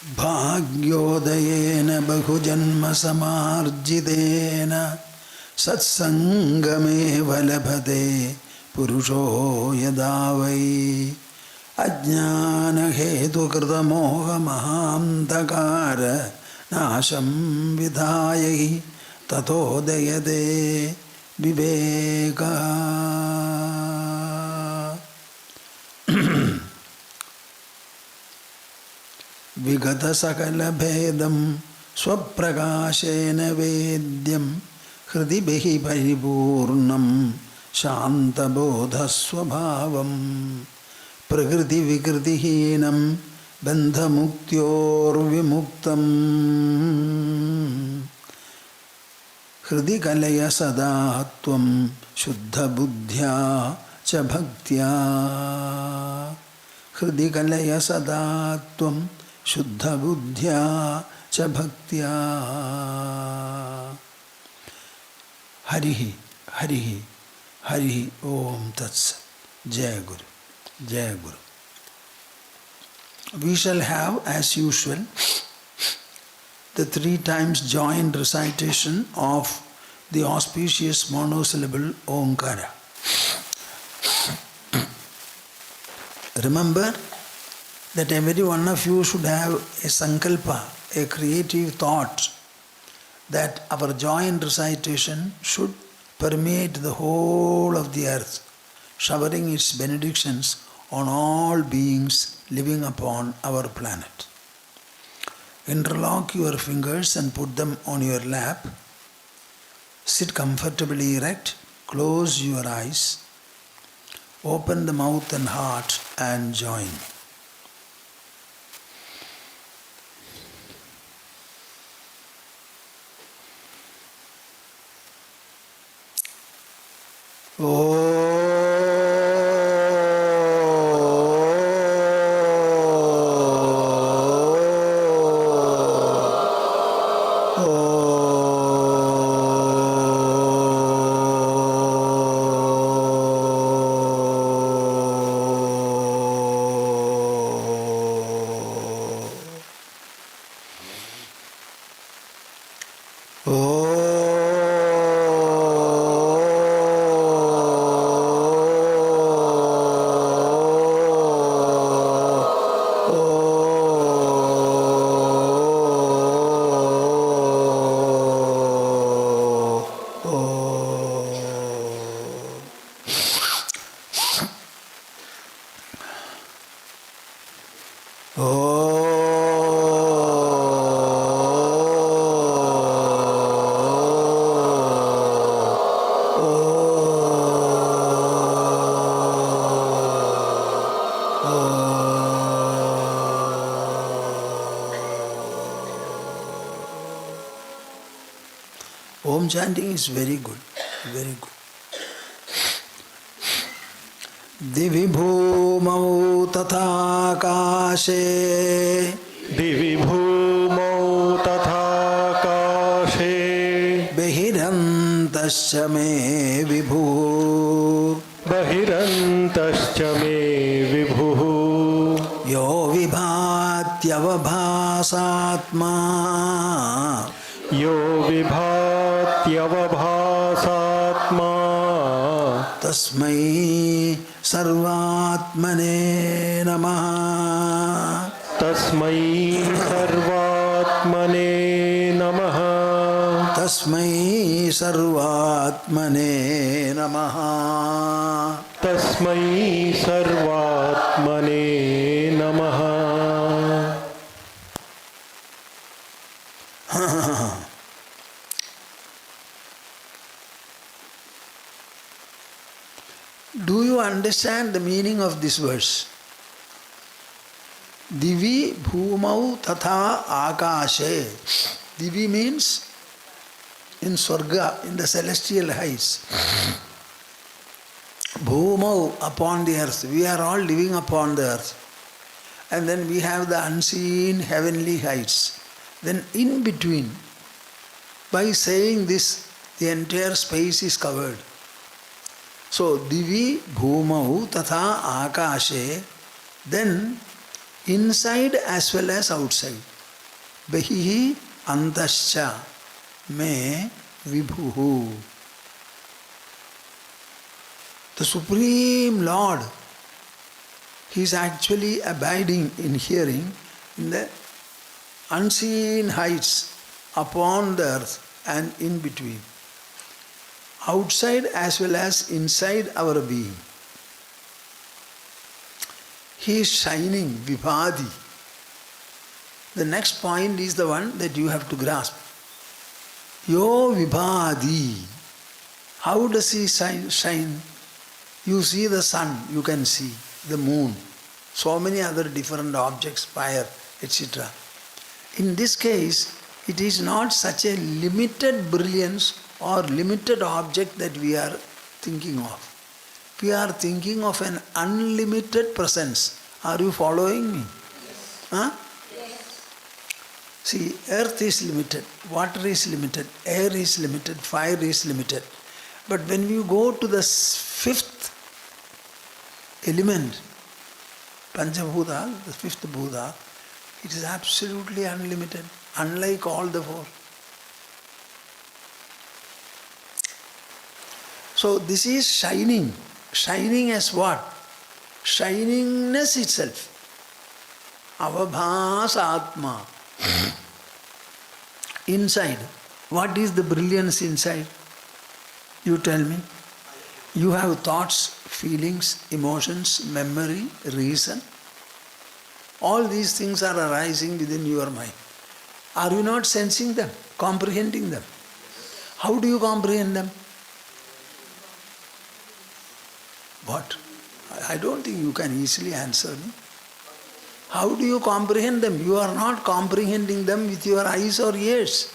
Bhagyodayena bahujanma samarjidena satsangame valabhade purusho yadavai ajnana hetu krita moha mahamtakara nasham vidhayahi tato dayade viveka. Vigata sakala bhedam swaprakashena vedyam hridi behi paripurnam shanta bodha swabhavam prakriti vikriti hinam bandha muktyor vimuktam hridi kalaya sadatvam shuddha buddhya cha bhaktya hridi kalaya sadatvam Shuddha buddhya cha bhaktya. Harihi, Harihi, Harihi, Om Tatsat. Jai Guru, Jai Guru. We shall have, as usual, the 3 times joined recitation of the auspicious monosyllable Omkara. Remember that every one of you should have a sankalpa, a creative thought, that our joint recitation should permeate the whole of the earth, showering its benedictions on all beings living upon our planet. Interlock your fingers and put them on your lap. Sit comfortably erect, close your eyes, open the mouth and heart and join. Om chanting is very good, very good. Divi bhumau tatha akashe Divi bhumau tatha akashe Behirantascha me vibhu Bahirantascha me vibhu Yo vibhatyavabhasatma Yo vibhatyavabhasatma Tasmai sarvatmane namaha Tasmai sarvatmane namaha Tasmai sarvatmane namaha Tasmai sarvatmane namaha. Do you understand the meaning of this verse? Divi bhumau tatha akashe. Divi means in Swarga, in the celestial heights. Bhumau, upon the earth. We are all living upon the earth. And then we have the unseen heavenly heights. Then in between, by saying this, the entire space is covered. So, Divi Bhumau Tatha Akashe, then inside as well as outside. Bahihi antascha me vibhuhu. The Supreme Lord, He is actually abiding in hearing in the unseen heights upon the earth and in between, outside as well as inside our being. He is shining, vibhadi. The next point is the one that you have to grasp. Yo vibhadi. How does he shine? You see the sun, you can see the moon, so many other different objects, fire, etc. In this case, it is not such a limited brilliance or limited object that we are thinking of. We are thinking of an unlimited presence. Are you following me? Huh? See, earth is limited, water is limited, air is limited, fire is limited. But when you go to the fifth element, Panchabhuta, the fifth Bhuta, it is absolutely unlimited, unlike all the four. So this is shining. Shining as what? Shiningness itself. Avabhas Atma. Inside. What is the brilliance inside? You tell me. You have thoughts, feelings, emotions, memory, reason. All these things are arising within your mind. Are you not sensing them, comprehending them? How do you comprehend them? What? I don't think you can easily answer me. How do you comprehend them? You are not comprehending them with your eyes or ears.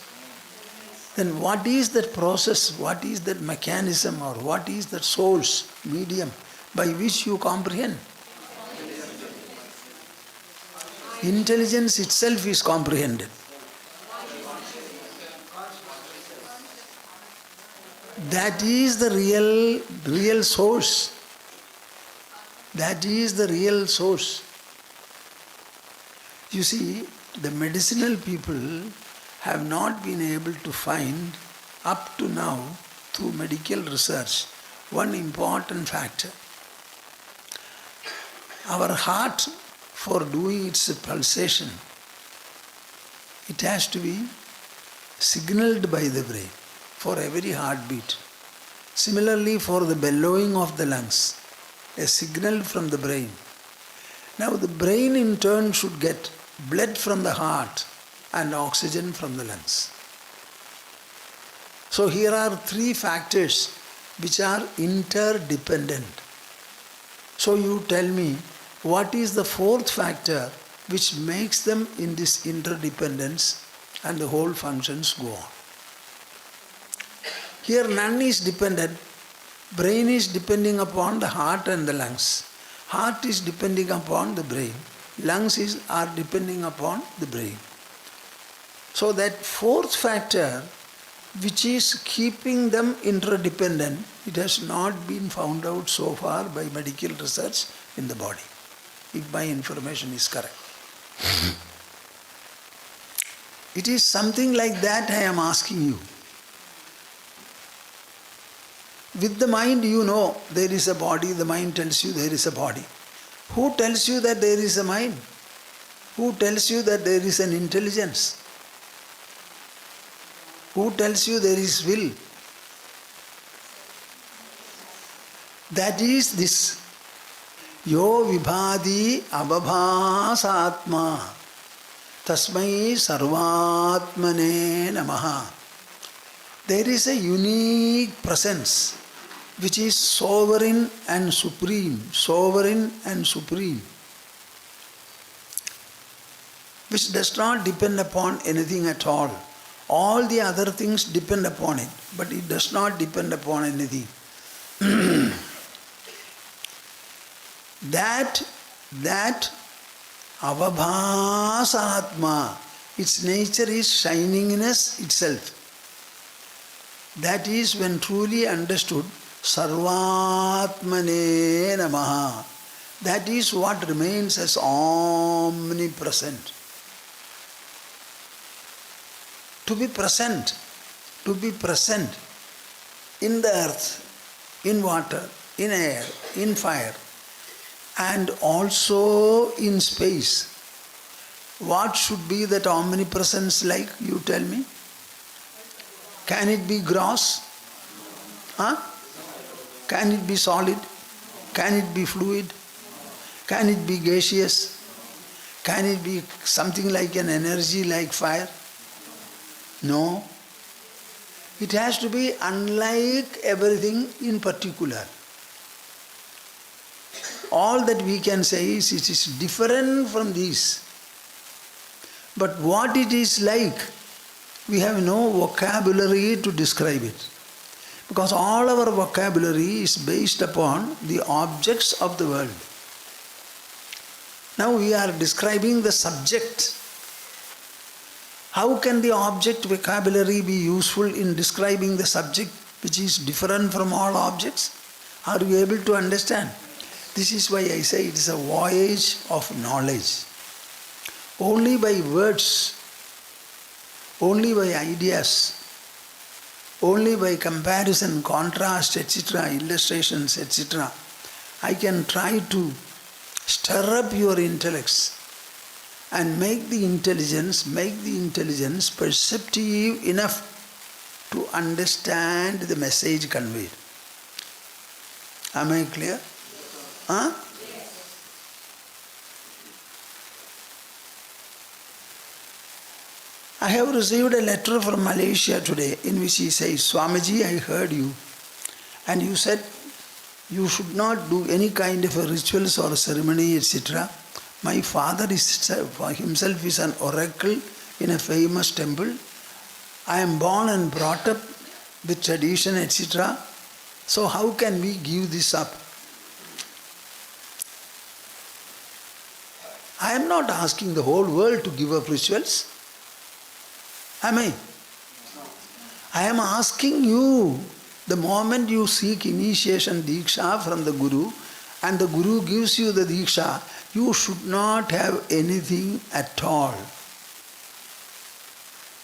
Then what is that process, what is that mechanism, or what is that source, medium by which you comprehend? Intelligence itself is comprehended. That is the real source. That is the real source. You see, the medicinal people have not been able to find up to now through medical research one important factor. Our heart, for doing its pulsation, it has to be signaled by the brain for every heartbeat. Similarly, for the bellowing of the lungs, a signal from the brain. Now the brain in turn should get blood from the heart and oxygen from the lungs. So here are three factors which are interdependent. So you tell me, what is the fourth factor which makes them in this interdependence and the whole functions go on? Here none is dependent. Brain is depending upon the heart and the lungs. Heart is depending upon the brain. Lungs are depending upon the brain. So that fourth factor which is keeping them interdependent, it has not been found out so far by medical research in the body, if my information is correct. It is something like that I am asking you. With the mind you know there is a body, the mind tells you there is a body. Who tells you that there is a mind? Who tells you that there is an intelligence? Who tells you there is will? That is this. Yo vibhadi abhabhasatma tasmai sarvatmane namaha. There is a unique presence which is sovereign and supreme, which does not depend upon anything at all. All the other things depend upon it, but it does not depend upon anything. That avabhasatma, its nature is shiningness itself. That is when truly understood, sarvatmane namaha. That is what remains as omnipresent. to be present in the earth, in water, in air, in fire, and also in space. What should be that omnipresence like? You tell me. Can it be gross? Can it be solid? Can it be fluid? Can it be gaseous? Can it be something like an energy like fire? No. It has to be unlike everything in particular. All that we can say is it is different from these. But what it is like, we have no vocabulary to describe it. Because all our vocabulary is based upon the objects of the world. Now we are describing the subject. How can the object vocabulary be useful in describing the subject which is different from all objects? Are you able to understand? This is why I say it is a voyage of knowledge. Only by words, only by ideas, only by comparison, contrast, etc., illustrations, etc., I can try to stir up your intellects and make the intelligence perceptive enough to understand the message conveyed. Am I clear? Huh? I have received a letter from Malaysia today in which he says, Swamiji, I heard you and you said you should not do any kind of a rituals or a ceremony, etc. My father himself is an oracle in a famous temple. I am born and brought up with tradition, etc. So how can we give this up? I am not asking the whole world to give up rituals. Am I? I am asking you, the moment you seek initiation Diksha from the Guru and the Guru gives you the Diksha, you should not have anything at all.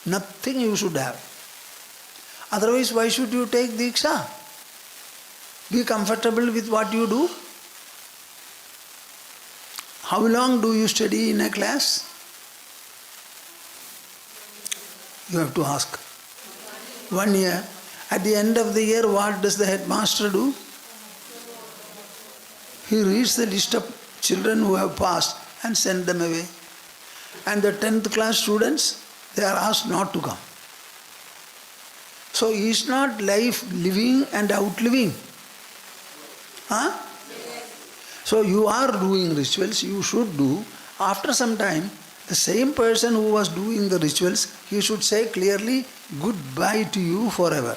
Nothing you should have. Otherwise, why should you take Diksha? Be comfortable with what you do. How long do you study in a class? You have to ask. 1 year. At the end of the year, what does the headmaster do? He reads the list of children who have passed and send them away. And the 10th class students, they are asked not to come. So is not life living and outliving? Huh? So you are doing rituals, you should do. After some time, the same person who was doing the rituals, he should say clearly, goodbye to you forever.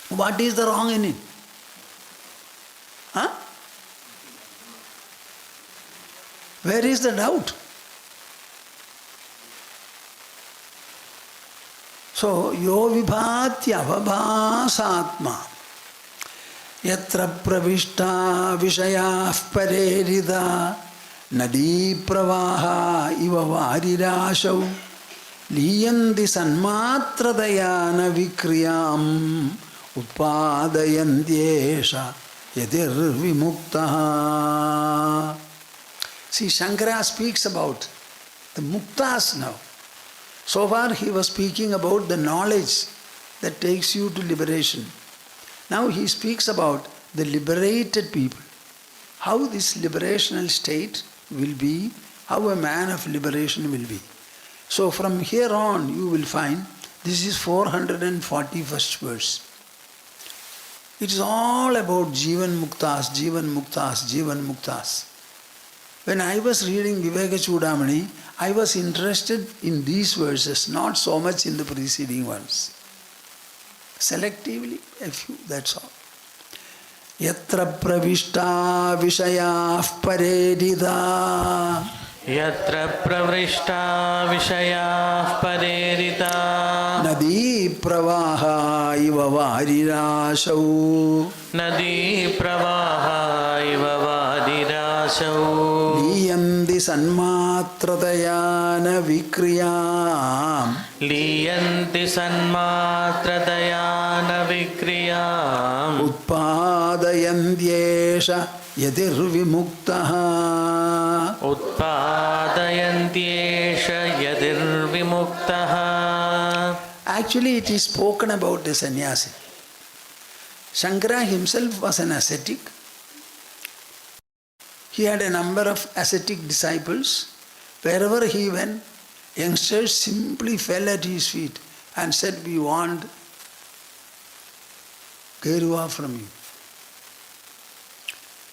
What is the wrong in it? Huh? Where is the doubt? So, yo vibhatya avabhasatma yatra pravishta vishayah parerida nadi pravaha iva varirashau liyanti sanmatradayana vikriyam utpadayantyesha yadir vimuktaha. See, Shankara speaks about the muktas now. So far he was speaking about the knowledge that takes you to liberation. Now he speaks about the liberated people. How this liberational state will be, how a man of liberation will be. So from here on you will find, this is 441st verse. It is all about Jivan Muktas, Jivan Muktas, Jivan Muktas. When I was reading Vivekachudamani, I was interested in these verses, not so much in the preceding ones. Selectively, a few, that's all. Yatra pravishta vishayah paredida. Yatra pravrishta vishayah parerita. Nadi pravaha iva varirashau. Nadi pravaha iva varirashau. liyanti sanmatratayana vikriyam liyanti sanmatratayana vikriyam utpadayantyesha yadirvimuktaha utpadayantyesha yadirvimuktaha. Actually, it is spoken about a sannyasi. Shankara himself was an ascetic. He had a number of ascetic disciples. Wherever he went, youngsters simply fell at his feet and said, "We want Gerua from you."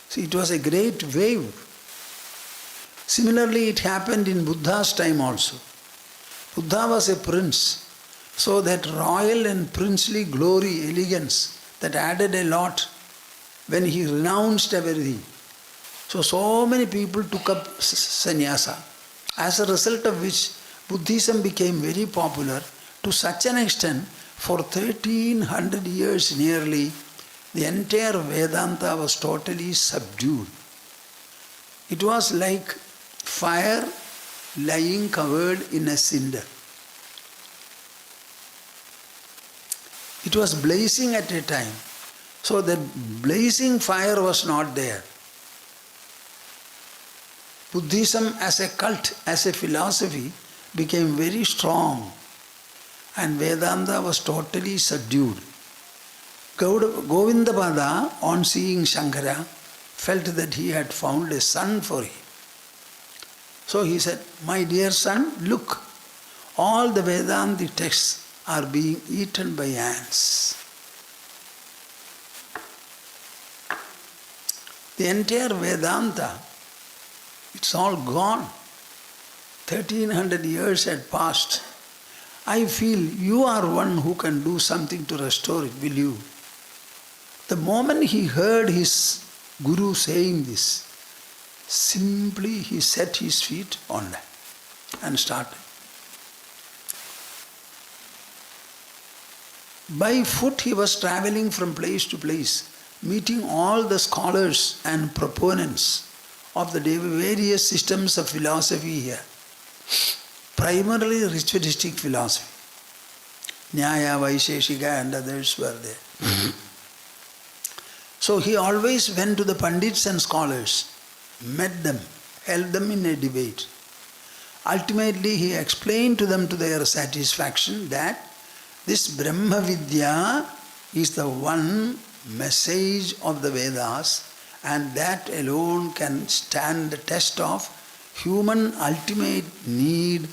See, it was a great wave. Similarly, it happened in Buddha's time also. Buddha was a prince. So that royal and princely glory, elegance, that added a lot when he renounced everything. So many people took up sannyasa, as a result of which Buddhism became very popular to such an extent for 1300 years nearly, the entire Vedanta was totally subdued. It was like fire lying covered in a cinder. It was blazing at a time. So the blazing fire was not there. Buddhism as a cult, as a philosophy, became very strong, and Vedanta was totally subdued. Govindapada, on seeing Shankara, felt that he had found a son for him. So he said, "My dear son, look, all the Vedantic texts are being eaten by ants. The entire Vedanta, it's all gone. 1300 years had passed. I feel you are one who can do something to restore it, will you?" The moment he heard his guru saying this, simply he set his feet on that and started. By foot he was traveling from place to place, meeting all the scholars and proponents of the various systems of philosophy here. Primarily ritualistic philosophy. Nyaya, Vaisheshika and others were there. So he always went to the pandits and scholars, met them, held them in a debate. Ultimately he explained to them to their satisfaction that this Brahma Vidya is the one message of the Vedas, and that alone can stand the test of human ultimate need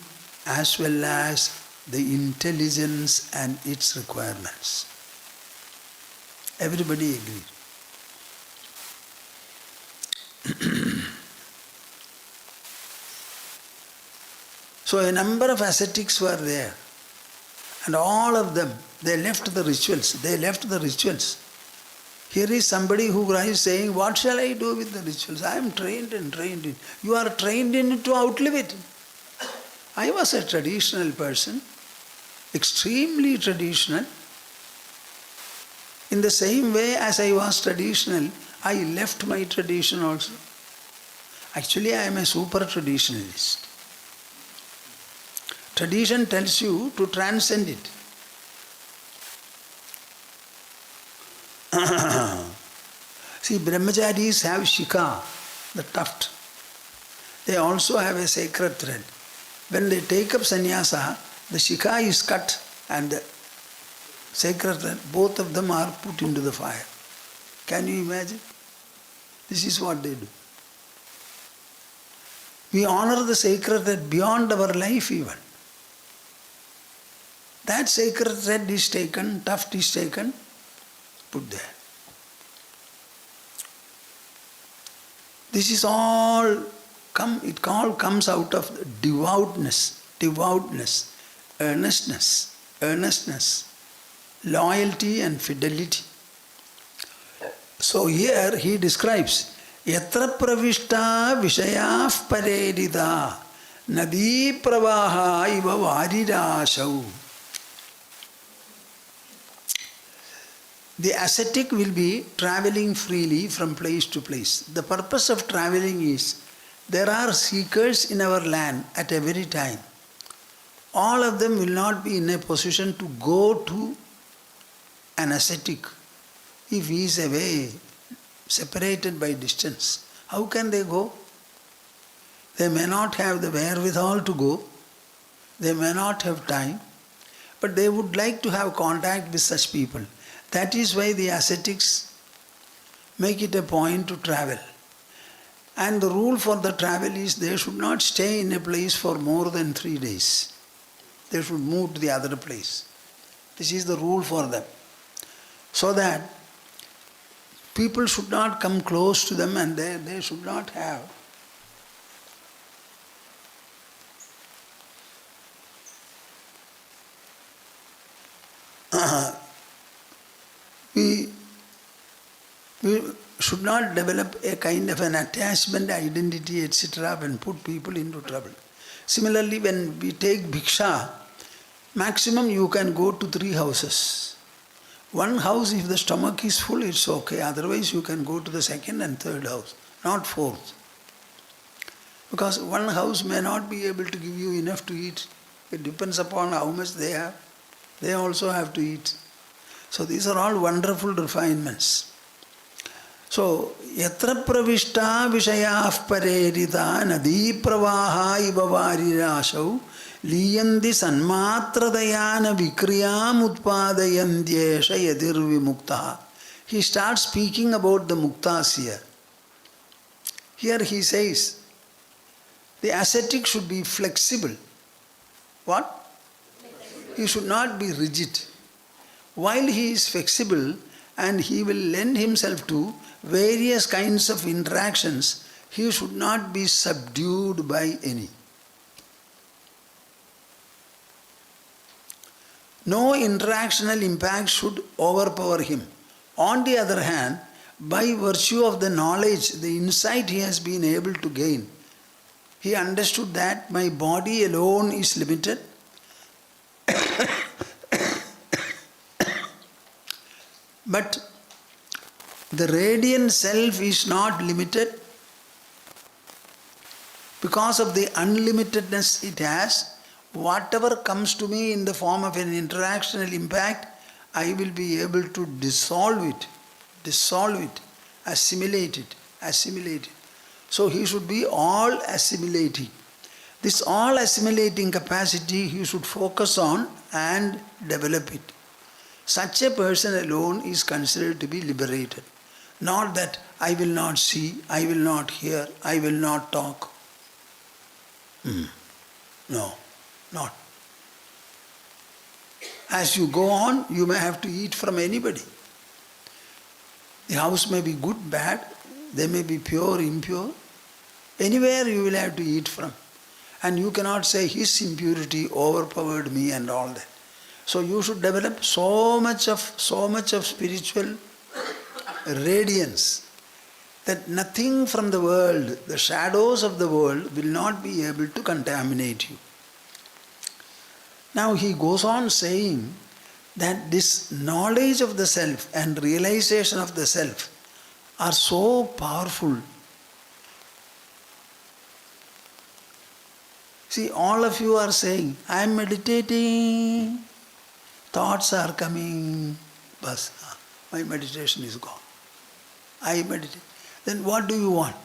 as well as the intelligence and its requirements. Everybody agreed. So a number of ascetics were there. And all of them, they left the rituals. Here is somebody who is saying, "What shall I do with the rituals? I am trained in. You are trained in to outlive it." I was a traditional person, extremely traditional. In the same way as I was traditional, I left my tradition also. Actually, I am a super traditionalist. Tradition tells you to transcend it. See, brahmacharis have shikha, the tuft. They also have a sacred thread. When they take up sannyasa, the shikha is cut and the sacred thread, both of them are put into the fire. Can you imagine? This is what they do. We honor the sacred thread beyond our life even. That sacred thread is taken, tuft is taken, put there. This is all it all comes out of devoutness, earnestness, loyalty and fidelity. So here he describes, Yatra pravishta vishayah paredita nadi pravaha iva varirashau. The ascetic will be traveling freely from place to place. The purpose of traveling is, there are seekers in our land at every time. All of them will not be in a position to go to an ascetic if he is away, separated by distance. How can they go? They may not have the wherewithal to go, they may not have time, but they would like to have contact with such people. That is why the ascetics make it a point to travel. And the rule for the travel is they should not stay in a place for more than 3 days. They should move to the other place. This is the rule for them. So that people should not come close to them and they should not have we should not develop a kind of an attachment, identity, etc. and put people into trouble. Similarly, when we take bhiksha, maximum you can go to 3 houses. One house, if the stomach is full, it's okay. Otherwise, you can go to the 2nd and 3rd house, not 4th. Because one house may not be able to give you enough to eat. It depends upon how much they have. They also have to eat. So these are all wonderful refinements. So, yatra pravishta vishayah parerita nadi pravaha iva varirashau liyandi sanmatradayana vikriyam utpadayandyesha yadir vimukta. He starts speaking about the muktas here. Here he says, the ascetic should be flexible. What? He should not be rigid. While he is flexible and he will lend himself to various kinds of interactions, he should not be subdued by any. No interactional impact should overpower him. On the other hand, by virtue of the knowledge, the insight he has been able to gain, he understood that my body alone is limited. But the radiant self is not limited because of the unlimitedness it has. Whatever comes to me in the form of an interactional impact, I will be able to dissolve it, assimilate it. So he should be all assimilating. This all assimilating capacity he should focus on and develop it. Such a person alone is considered to be liberated. Not that I will not see, I will not hear, I will not talk. No, not. As you go on, you may have to eat from anybody. The house may be good, bad, they may be pure, impure. Anywhere you will have to eat from. And you cannot say his impurity overpowered me and all that. So you should develop so much of spiritual radiance that nothing from the world, the shadows of the world, will not be able to contaminate you. Now he goes on saying that this knowledge of the self and realization of the self are so powerful. See, all of you are saying, I am meditating, thoughts are coming, bas, my meditation is gone. I meditate. Then what do you want?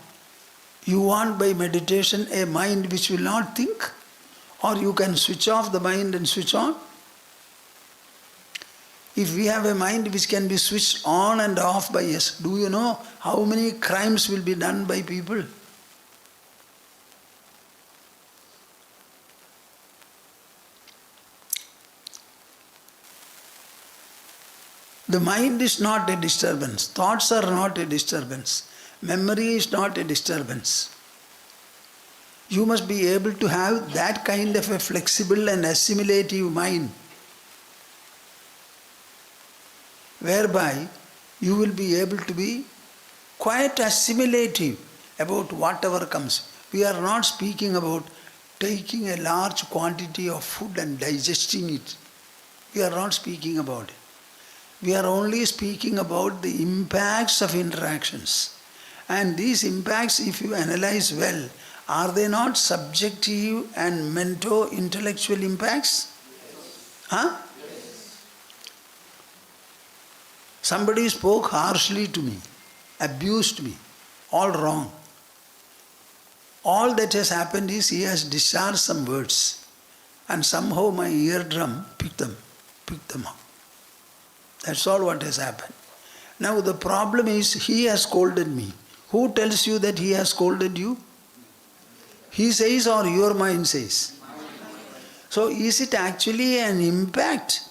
You want by meditation a mind which will not think? Or you can switch off the mind and switch on? If we have a mind which can be switched on and off by us, do you know how many crimes will be done by people? The mind is not a disturbance. Thoughts are not a disturbance. Memory is not a disturbance. You must be able to have that kind of a flexible and assimilative mind, whereby you will be able to be quite assimilative about whatever comes. We are not speaking about taking a large quantity of food and digesting it. We are not speaking about it. We are only speaking about the impacts of interactions. And these impacts, if you analyze well, are they not subjective and mento-intellectual impacts? Huh? Somebody spoke harshly to me, abused me, all wrong. All that has happened is he has discharged some words, and somehow my eardrum picked them up. That's all what has happened. Now the problem is he has scolded me. Who tells you that he has scolded you? He says or your mind says? So is it actually an impact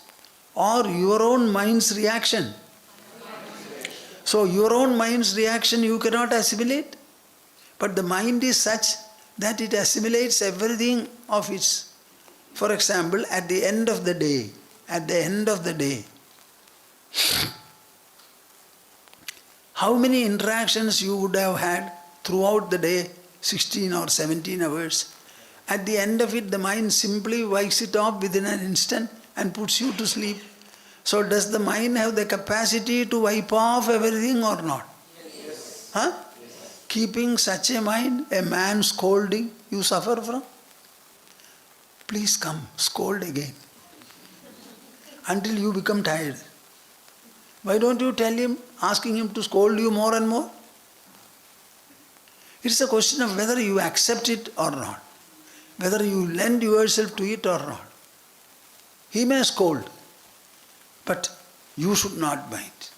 or your own mind's reaction? So your own mind's reaction you cannot assimilate. But the mind is such that it assimilates everything of its. For example, at the end of the day, how many interactions you would have had throughout the day, 16 or 17 hours. At the end of it, the mind simply wipes it off within an instant and puts you to sleep. So does the mind have the capacity to wipe off everything or not? Yes. Huh? Yes. Keeping such a mind, a man scolding, you suffer from? Please come, scold again. Until you become tired. Why don't you tell him, asking him to scold you more and more? It's a question of whether you accept it or not. Whether you lend yourself to it or not. He may scold, but you should not mind.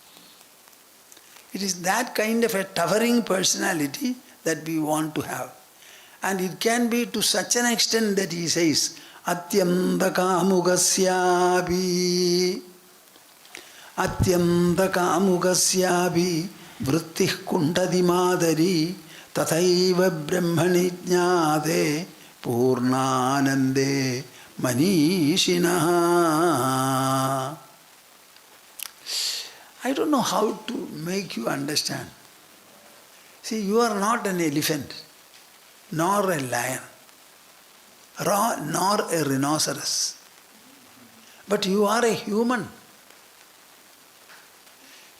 It is that kind of a towering personality that we want to have. And it can be to such an extent that he says, Atyantakamugasyabi vrittih kuntadi madari tathaiva brahmani jnade purnanande manishinaha. I don't know how to make you understand. See, you are not an elephant, nor a lion, nor a rhinoceros. But you are a human.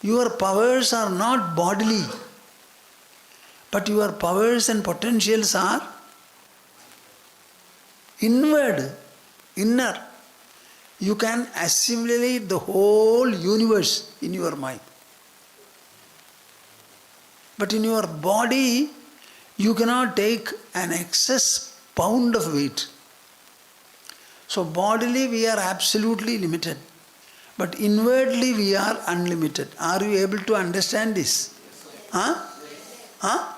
Your powers are not bodily, but your powers and potentials are inward, inner. You can assimilate the whole universe in your mind. But in your body, you cannot take an excess pound of weight. So bodily we are absolutely limited. But inwardly we are unlimited. Are you able to understand this? Huh? Huh?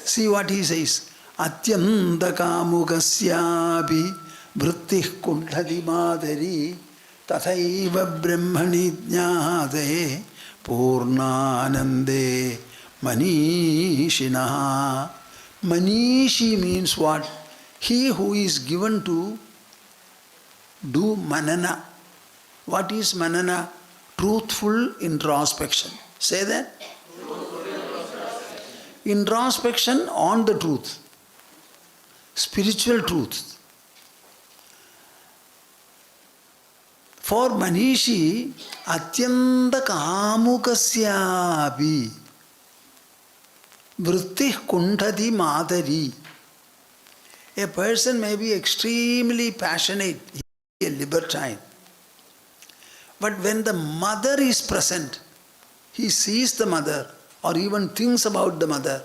See what he says. Atyantakamugasyabi vrittih kuntadi madari tathaiva brahmani jnade purnanande manishinaha. Manishi means what? He who is given to do manana. What is manana? Truthful introspection. Say that. Introspection on the truth. Spiritual truth. For Manishi, Atyanta Kamukasyabi Vrittih Kuntadi Madari. A person may be extremely passionate, he is a libertine. But when the mother is present, he sees the mother or even thinks about the mother,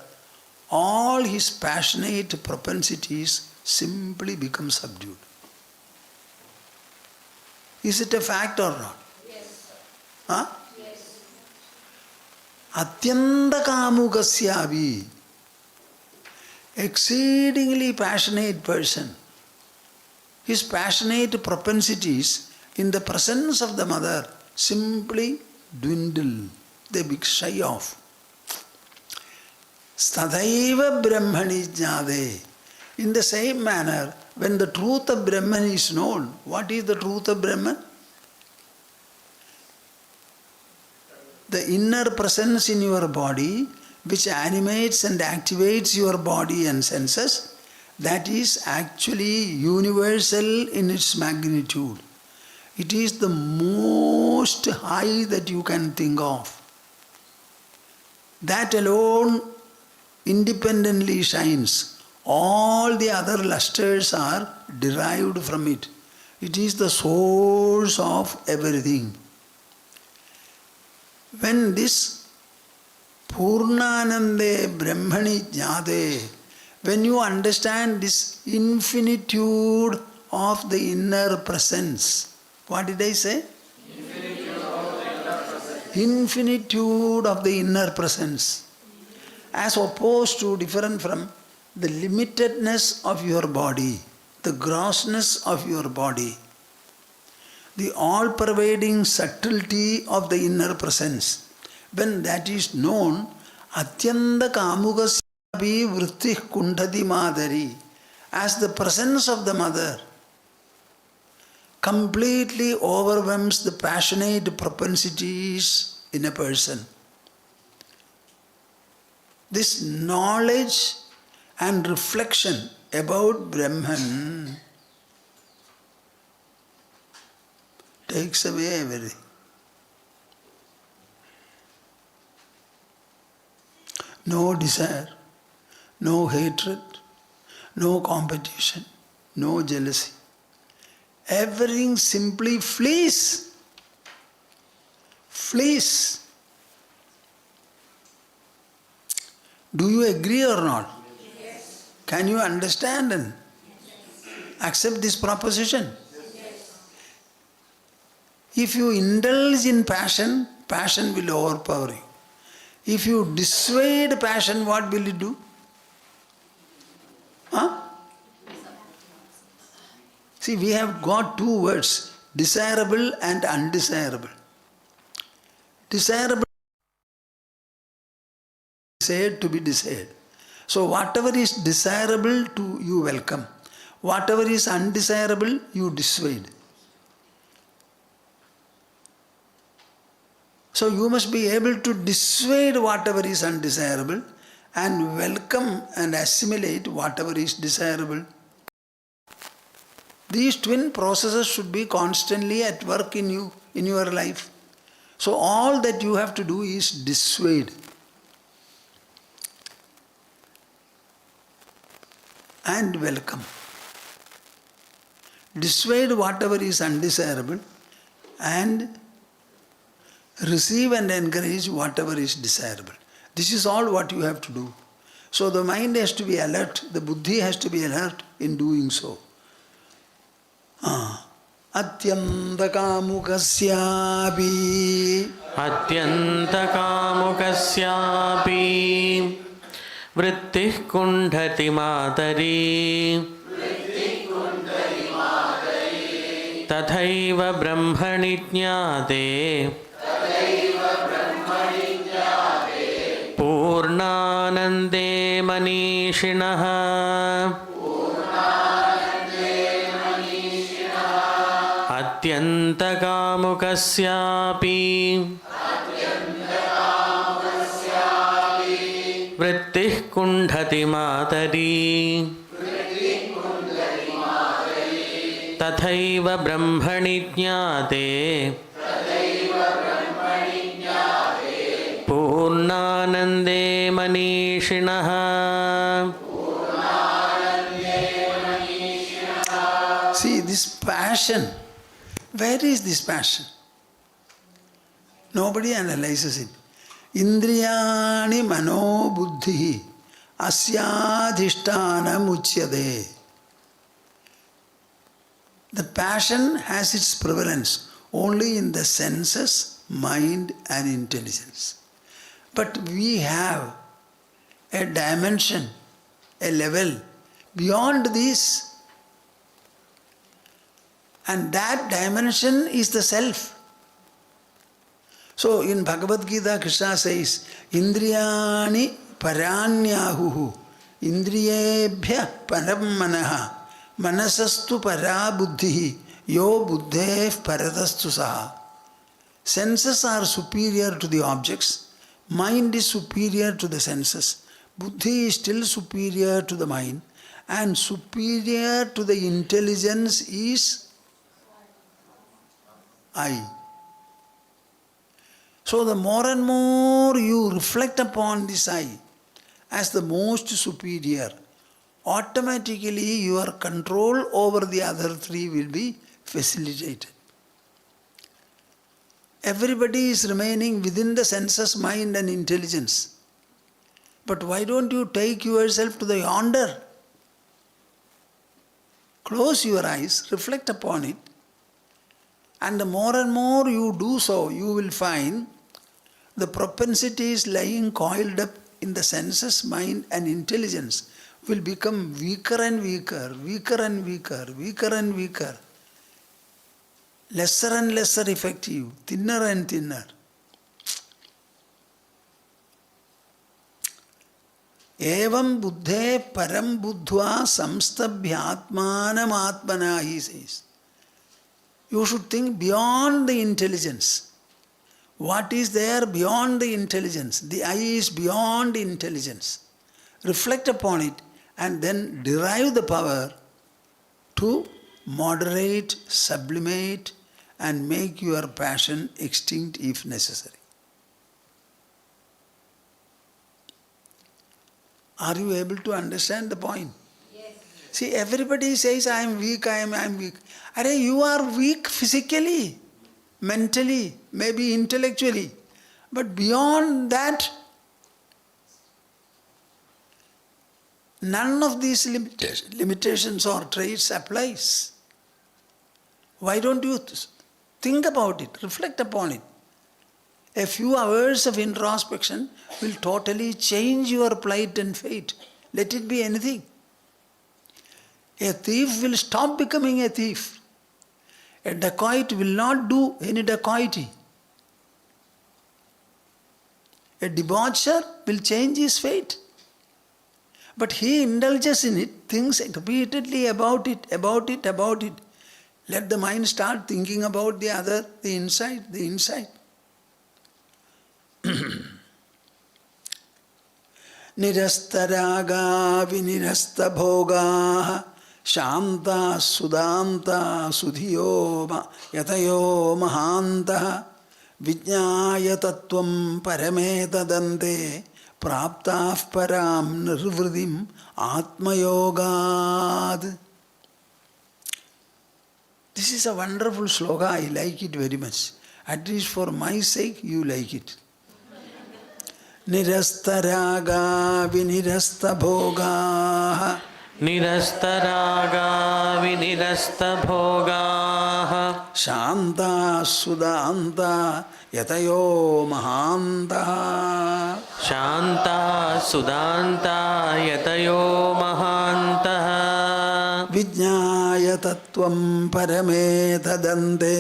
all his passionate propensities simply become subdued. Is it a fact or not? Yes. Huh? Yes. Atyantakamugasyavi. Exceedingly passionate person. His passionate propensities in the presence of the mother simply dwindle. They become shy off. Stadhaiva brahmani jnade. In the same manner, when the truth of Brahman is known, what is the truth of Brahman? The inner presence in your body which animates and activates your body and senses, that is actually universal in its magnitude. It is the most high that you can think of. That alone independently shines. All the other lustres are derived from it. It is the source of everything. When this Purnanande Brahmani Jnade, when you understand this infinitude of the inner presence, what did I say? Infinitude of the inner presence, as opposed to, different from the limitedness of your body, the grossness of your body, the all-pervading subtlety of the inner presence. When that is known, atyanta kamugasya abhi vrittih kundhati madari, as the presence of the mother completely overwhelms the passionate propensities in a person. This knowledge and reflection about Brahman takes away everything. No desire, no hatred, no competition, no jealousy. Everything simply flees. Flees. Do you agree or not? Yes. Can you understand and accept this proposition? Yes. If you indulge in passion, passion will overpower you. If you dissuade passion, what will it do? Huh? See, we have got two words, desirable and undesirable. Desirable is said to be desired. So whatever is desirable to you welcome. Whatever is undesirable, you dissuade. So you must be able to dissuade whatever is undesirable and welcome and assimilate whatever is desirable. These twin processes should be constantly at work in you, in your life. So all that you have to do is dissuade. And welcome. Dissuade whatever is undesirable and receive and encourage whatever is desirable. This is all what you have to do. So the mind has to be alert, the buddhi has to be alert in doing so. Atyanta kamukasyapi अत्यन्तकामुकस्यापि वृत्तिः कुण्ठति मातरी तथैव ब्रह्मणि ज्ञाते पूर्णानन्दे मनीषिणः अत्यन्तकामुकस्यापि वृत्तिः कुण्ठति मातरी तथैव ब्रह्मणि ज्ञाते पूर्णानन्दे मनीषिणः. See, this passion, where is this passion? Nobody analyzes it. Indriyani mano buddhi asyadhishtanam uchyade. The passion has its prevalence only in the senses, mind and intelligence. But we have a dimension, a level beyond this. And that dimension is the self. So in Bhagavad Gita, Krishna says, Indriyani paranyahuhu, Indriyebhya param manaha, manasastu para buddhihi, yo buddhev paradastu saha. Senses are superior to the objects, mind is superior to the senses, buddhi is still superior to the mind, and superior to the intelligence is I. So the more and more you reflect upon this I as the most superior, automatically your control over the other three will be facilitated. Everybody is remaining within the senses, mind and intelligence. But why don't you take yourself to the yonder? Close your eyes, reflect upon it, and the more and more you do so, you will find the propensities lying coiled up in the senses, mind and intelligence will become weaker and weaker, weaker and weaker, weaker and weaker, lesser and lesser effective, thinner and thinner. Evam buddhe param buddhva samstabhyatmanam atmana, he says. You should think beyond the intelligence. What is there beyond the intelligence? The I is beyond intelligence. Reflect upon it and then derive the power to moderate, sublimate and make your passion extinct if necessary. Are you able to understand the point? Yes. See, everybody says, I am weak, I am weak. Arey, you are weak physically, mentally, maybe intellectually. But beyond that, none of these limitations or traits applies. Why don't you think about it, reflect upon it? A few hours of introspection will totally change your plight and fate. Let it be anything. A thief will stop becoming a thief. A dacoit will not do any dacoity. A debaucher will change his fate. But he indulges in it, thinks repeatedly about it, about it, about it. Let the mind start thinking about the other, the inside, the inside. Nirastaraga vinirasta bhoga shanta sudanta sudhiyo yatayo mahanta vijnaya tattvam parametadante praptaf param nirvridim atmayogad. This is a wonderful sloka. I like it very much. At least for my sake, you like it. Nirasta raga vinirasta bhoga. Nirasta raga vinirasta bhoga. Shanta sudanta yatayo mahanta. Shanta sudanta yatayo mahanta. Vijnaya tattvam parametadante.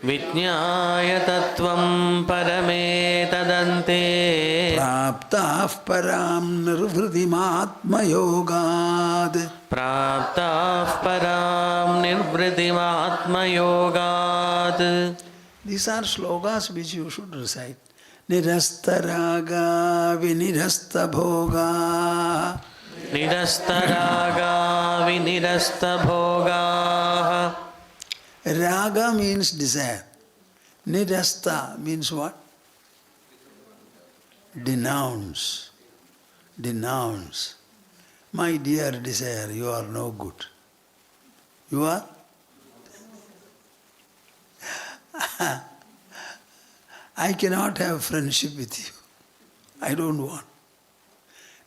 Vijnaya tattvam parametadante. Praptaf param nirvridimatmayogad. Praptaf param nirvridimatmayogad. These are slokas which you should recite. Nirasta raga vinirasta bhoga. Nirasta raga vinirasta bhoga. Raga means desire. Nirasta means what? Denounce. Denounce. My dear desire, you are no good. You are? I cannot have friendship with you. I don't want.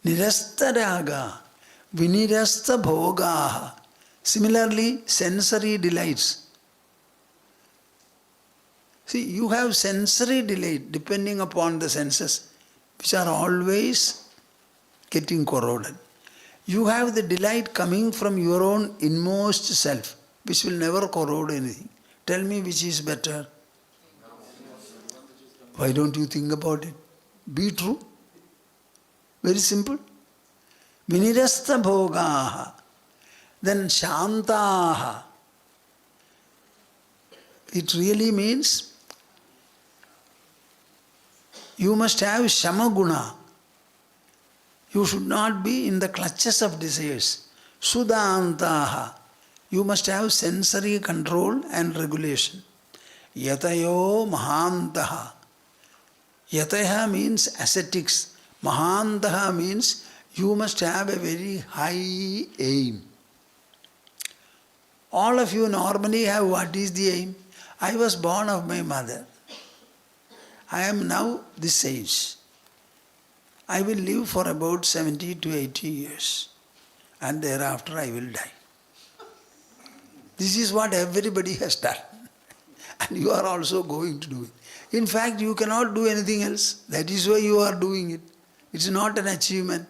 Nirasta raga, vinirasta bhoga. Similarly, sensory delights. See, you have sensory delight depending upon the senses, which are always getting corroded. You have the delight coming from your own inmost self, which will never corrode anything. Tell me which is better. Why don't you think about it? Be true. Very simple. Vinirasta bhogaha. Then shantaha. It really means you must have shamaguna. You should not be in the clutches of desires. Sudantaha. You must have sensory control and regulation. Yatayo mahantaha. Yataha means ascetics. Mahantaha means you must have a very high aim. All of you normally have what is the aim? I was born of my mother. I am now this age. I will live for about 70 to 80 years. And thereafter I will die. This is what everybody has done. And you are also going to do it. In fact, you cannot do anything else. That is why you are doing it. It's not an achievement.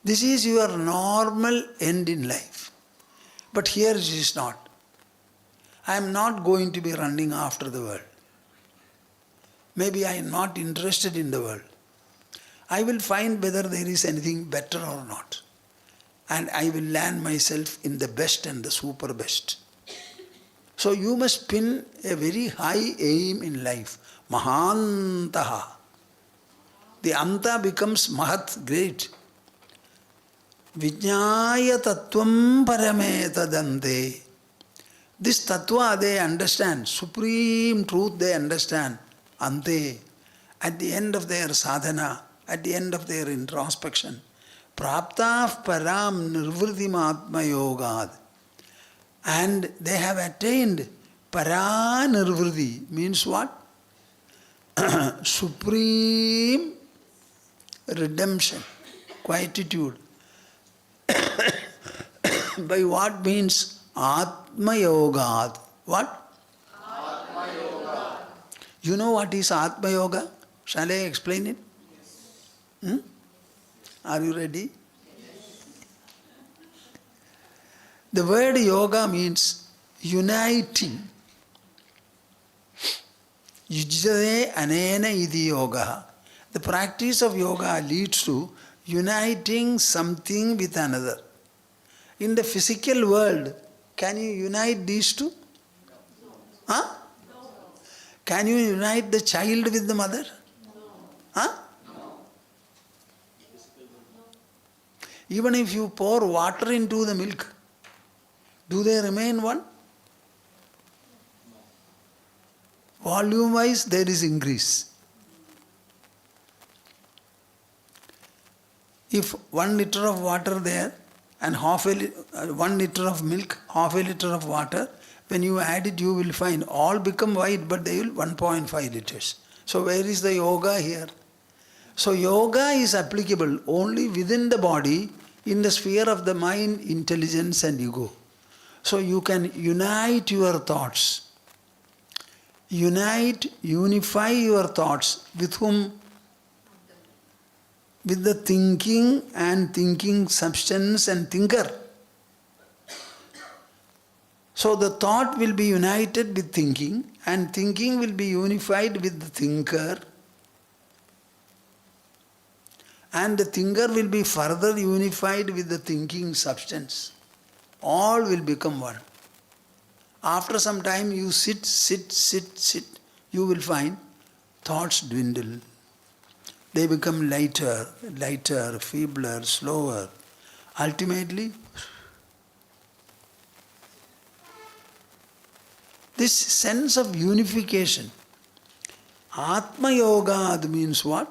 This is your normal end in life. But here it is not. I am not going to be running after the world. Maybe I am not interested in the world. I will find whether there is anything better or not. And I will land myself in the best and the super best. So you must pin a very high aim in life. Mahantaha. The anta becomes mahat, great. Vijnaya tattvam parametadante. This tattva they understand, supreme truth they understand. Ante. At the end of their sadhana, at the end of their introspection. Praptaf param nirvritim atma yogad. And they have attained para nirvriti. Means what? Supreme redemption, quietude. By what means? Atma yogad. What? Atma yoga. You know what is Atma yoga? Shall I explain it? Yes. Are you ready? Yes. The word yoga means uniting. Yujjade anena idi yoga. The practice of yoga leads to uniting something with another. In the physical world, can you unite these two? Huh? Can you unite the child with the mother? Huh? Even if you pour water into the milk, do they remain one? Volume-wise, there is increase. If 1 liter of water there and 1 liter of milk, half a liter of water, when you add it, you will find all become white, but they will 1.5 liters. So where is the yoga here? So yoga is applicable only within the body, in the sphere of the mind, intelligence and ego. So you can unite your thoughts. Unify your thoughts. With whom? With the thinking and thinking substance and thinker. So the thought will be united with thinking, and thinking will be unified with the thinker, and the thinker will be further unified with the thinking substance. All will become one. After some time you sit, you will find thoughts dwindle. They become lighter, feebler, slower. Ultimately, this sense of unification, Atma Yoga means what?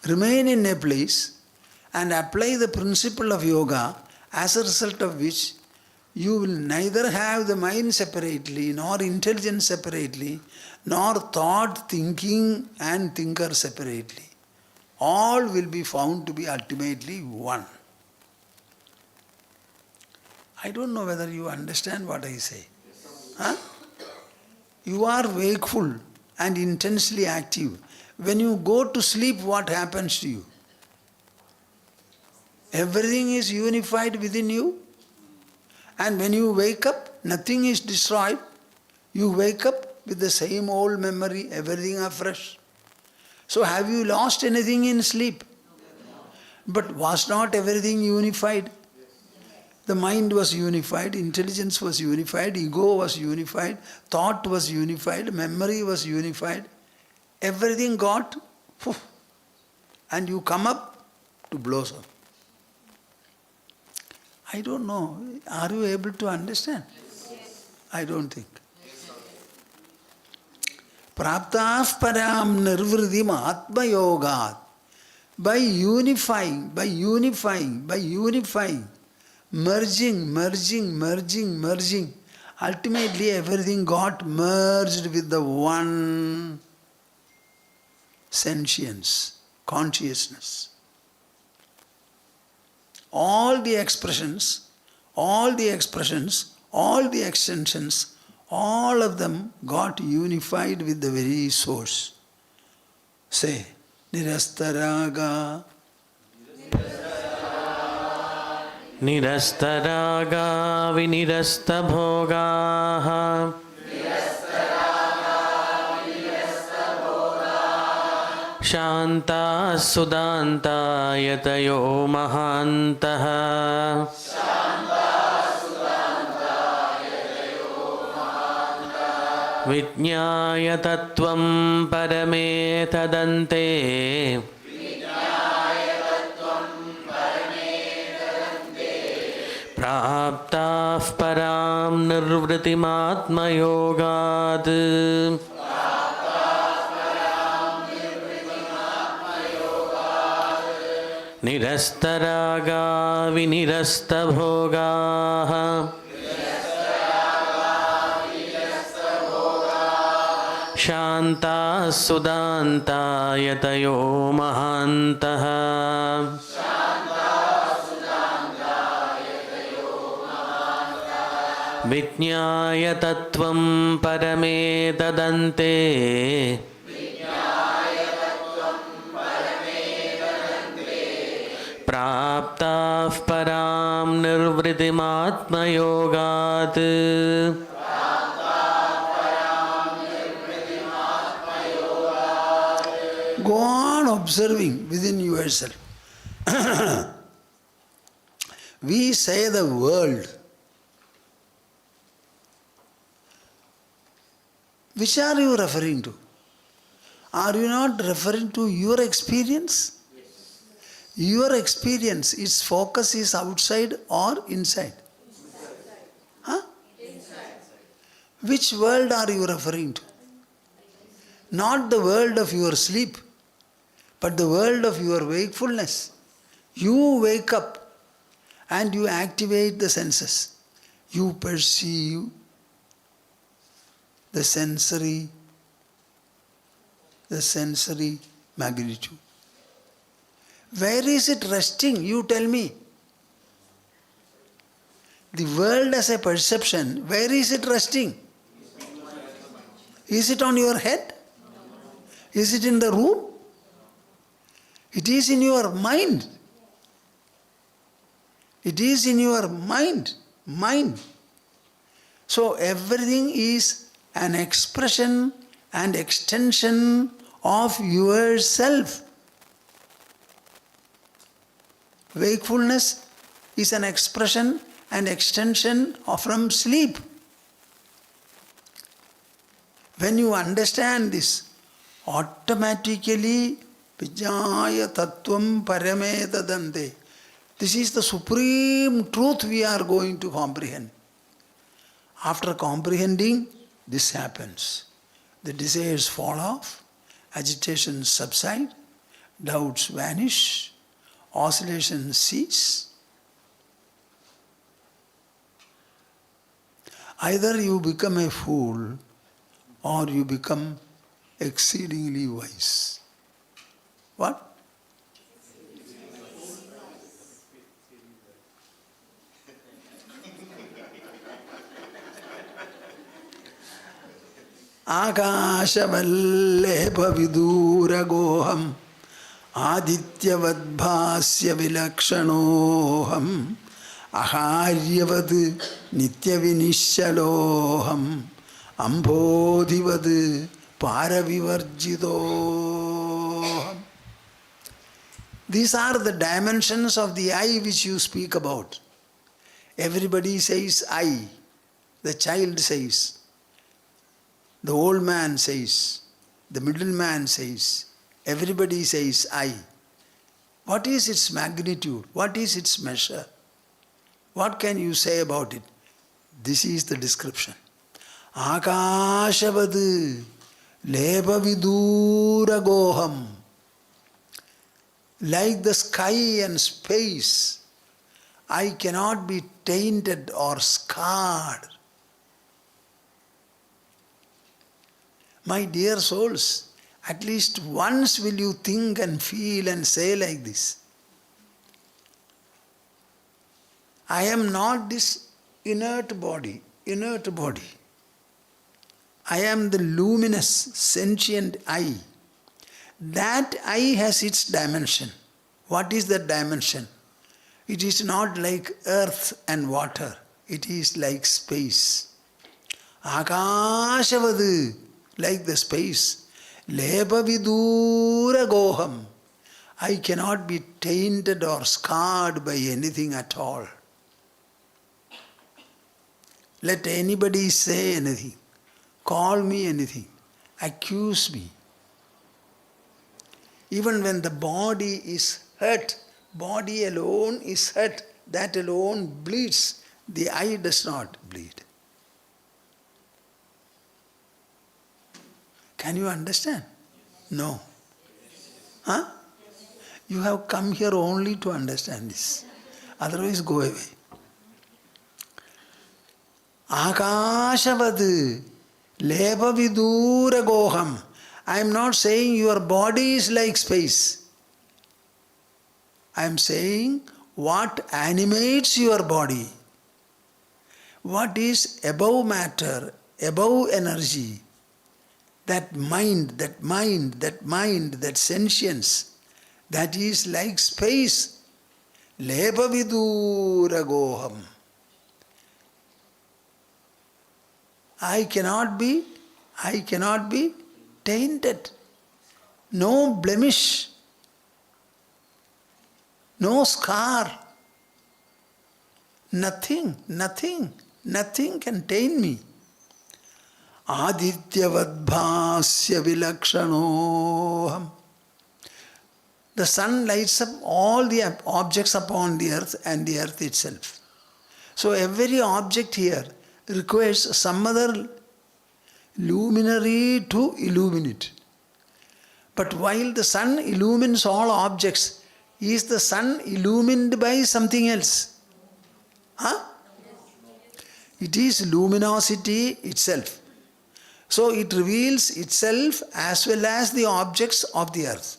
Remain in a place and apply the principle of yoga, as a result of which you will neither have the mind separately, nor intelligence separately, nor thought, thinking and thinker separately. All will be found to be ultimately one. I don't know whether you understand what I say. Huh? You are wakeful and intensely active. When you go to sleep, what happens to you? Everything is unified within you. And when you wake up, nothing is destroyed. You wake up with the same old memory, everything afresh. So have you lost anything in sleep? But was not everything unified? The mind was unified, intelligence was unified, ego was unified, thought was unified, memory was unified. Everything got, and you come up to blossom. I don't know, are you able to understand? I don't think. Praptaf param nirvritim atma yogat. By unifying, merging, ultimately everything got merged with the one sentience, consciousness. All the expressions, all the extensions, all of them got unified with the very source. Say, Nirastaraga. Nirastaraga vinirasta bhogaha Shanta sudanta yatayo mahantaha Vijñāya tattvam parame tadante Praptaf param nirvritim yogat Nirastaraga vinirasta bhogaha Shanta sudanta yatayo mahantaha Vijñāya tattvam parame tadante Praptaf param nirvritim yogat Go on observing within yourself. We say the world. Which are you referring to? Are you not referring to your experience? Yes. Your experience, its focus is outside or inside? Inside. Huh? Inside. Which world are you referring to? Not the world of your sleep, but the world of your wakefulness. You wake up and you activate the senses. You perceive the sensory magnitude. Where is it resting? You tell me. The world as a perception, where is it resting? Is it on your head? Is it in the room? It is in your mind. It is in your mind. So everything is an expression and extension of yourself. Wakefulness is an expression and extension from sleep. When you understand this, automatically Vijñāya tattvam parame tadante. This is the supreme truth we are going to comprehend. After comprehending, this happens. The desires fall off, agitations subside, doubts vanish, oscillations cease. Either you become a fool or you become exceedingly wise. What? Akashavallebha viduragoham adityavadbhasya vilakshanoham aharyavad nityavinishyaloham ambodhivad paravivarjidoham. These are the dimensions of the I which you speak about. Everybody says I. The child says. The old man says, the middle man says, everybody says I. What is its magnitude? What is its measure? What can you say about it? This is the description. Akashavad lepaviduragoham. Like the sky and space, I cannot be tainted or scarred. My dear souls, at least once will you think and feel and say like this. I am not this inert body. I am the luminous, sentient I. That I has its dimension. What is that dimension? It is not like earth and water. It is like space. Akashavad, like the space. Lepavidura goham. I cannot be tainted or scarred by anything at all. Let anybody say anything, call me anything, accuse me. Even when the body is hurt, body alone is hurt, that alone bleeds, the eye does not bleed. Can you understand? No. Huh? You have come here only to understand this. Otherwise go away. Akashavad lepavidura goham. I am not saying your body is like space. I am saying what animates your body. What is above matter, above energy. That mind, that sentience, that is like space. Lepavidura goham. I cannot be tainted. No blemish. No scar. Nothing can taint me. Adityavadbhasya vilakshanoham. The sun lights up all the objects upon the earth and the earth itself. So every object here requires some other luminary to illuminate. But while the sun illumines all objects, is the sun illumined by something else? Huh? It is luminosity itself. So it reveals itself as well as the objects of the earth.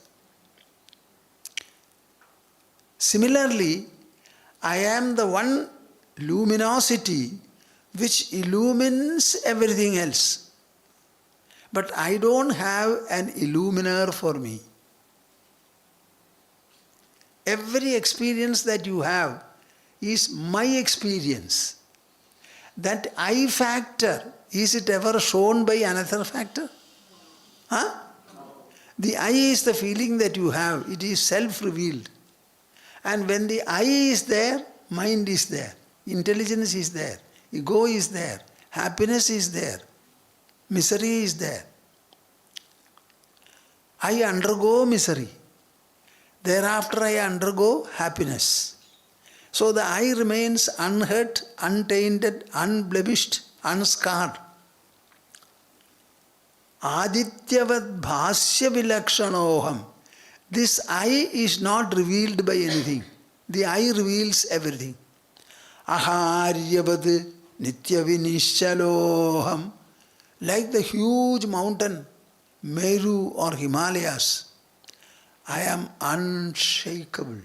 Similarly, I am the one luminosity which illumines everything else. But I don't have an illuminer for me. Every experience that you have is my experience. That I factor, is it ever shown by another factor? Huh? The I is the feeling that you have. It is self-revealed. And when the I is there, mind is there. Intelligence is there. Ego is there. Happiness is there. Misery is there. I undergo misery. Thereafter I undergo happiness. So the I remains unhurt, untainted, unblemished, unscarred. Adityavad bhasya vilakshanoham. This I is not revealed by anything. The I reveals everything. Aharyavad nityavinishchaloham. Like the huge mountain, Meru or Himalayas, I am unshakable.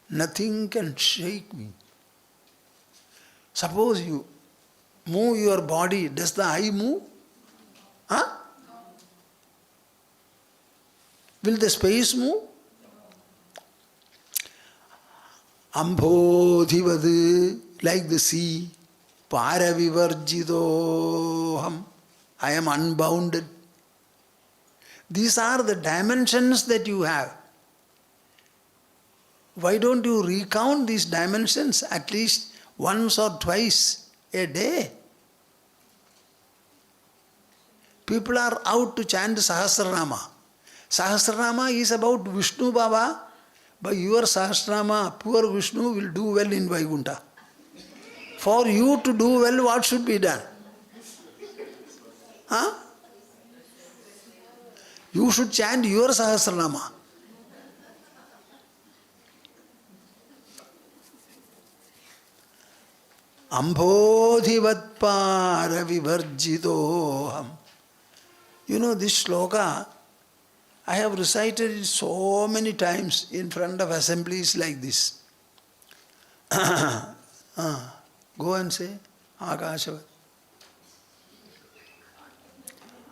Nothing can shake me. Suppose you move your body, does the I move? Huh? Will the space move? Ambodhivad, like the sea, paravivarjidoham, I am unbounded. These are the dimensions that you have. Why don't you recount these dimensions at least once or twice a day? People are out to chant Sahasranama. Sahasranama is about Vishnu Baba. By your Sahasranama, poor Vishnu will do well in Vaikuntha. For you to do well, what should be done? Huh? You should chant your Sahasranama. Ambodhivatpara vivarjitoham. You know this sloka, I have recited it so many times in front of assemblies like this. Go and say, Akashavat.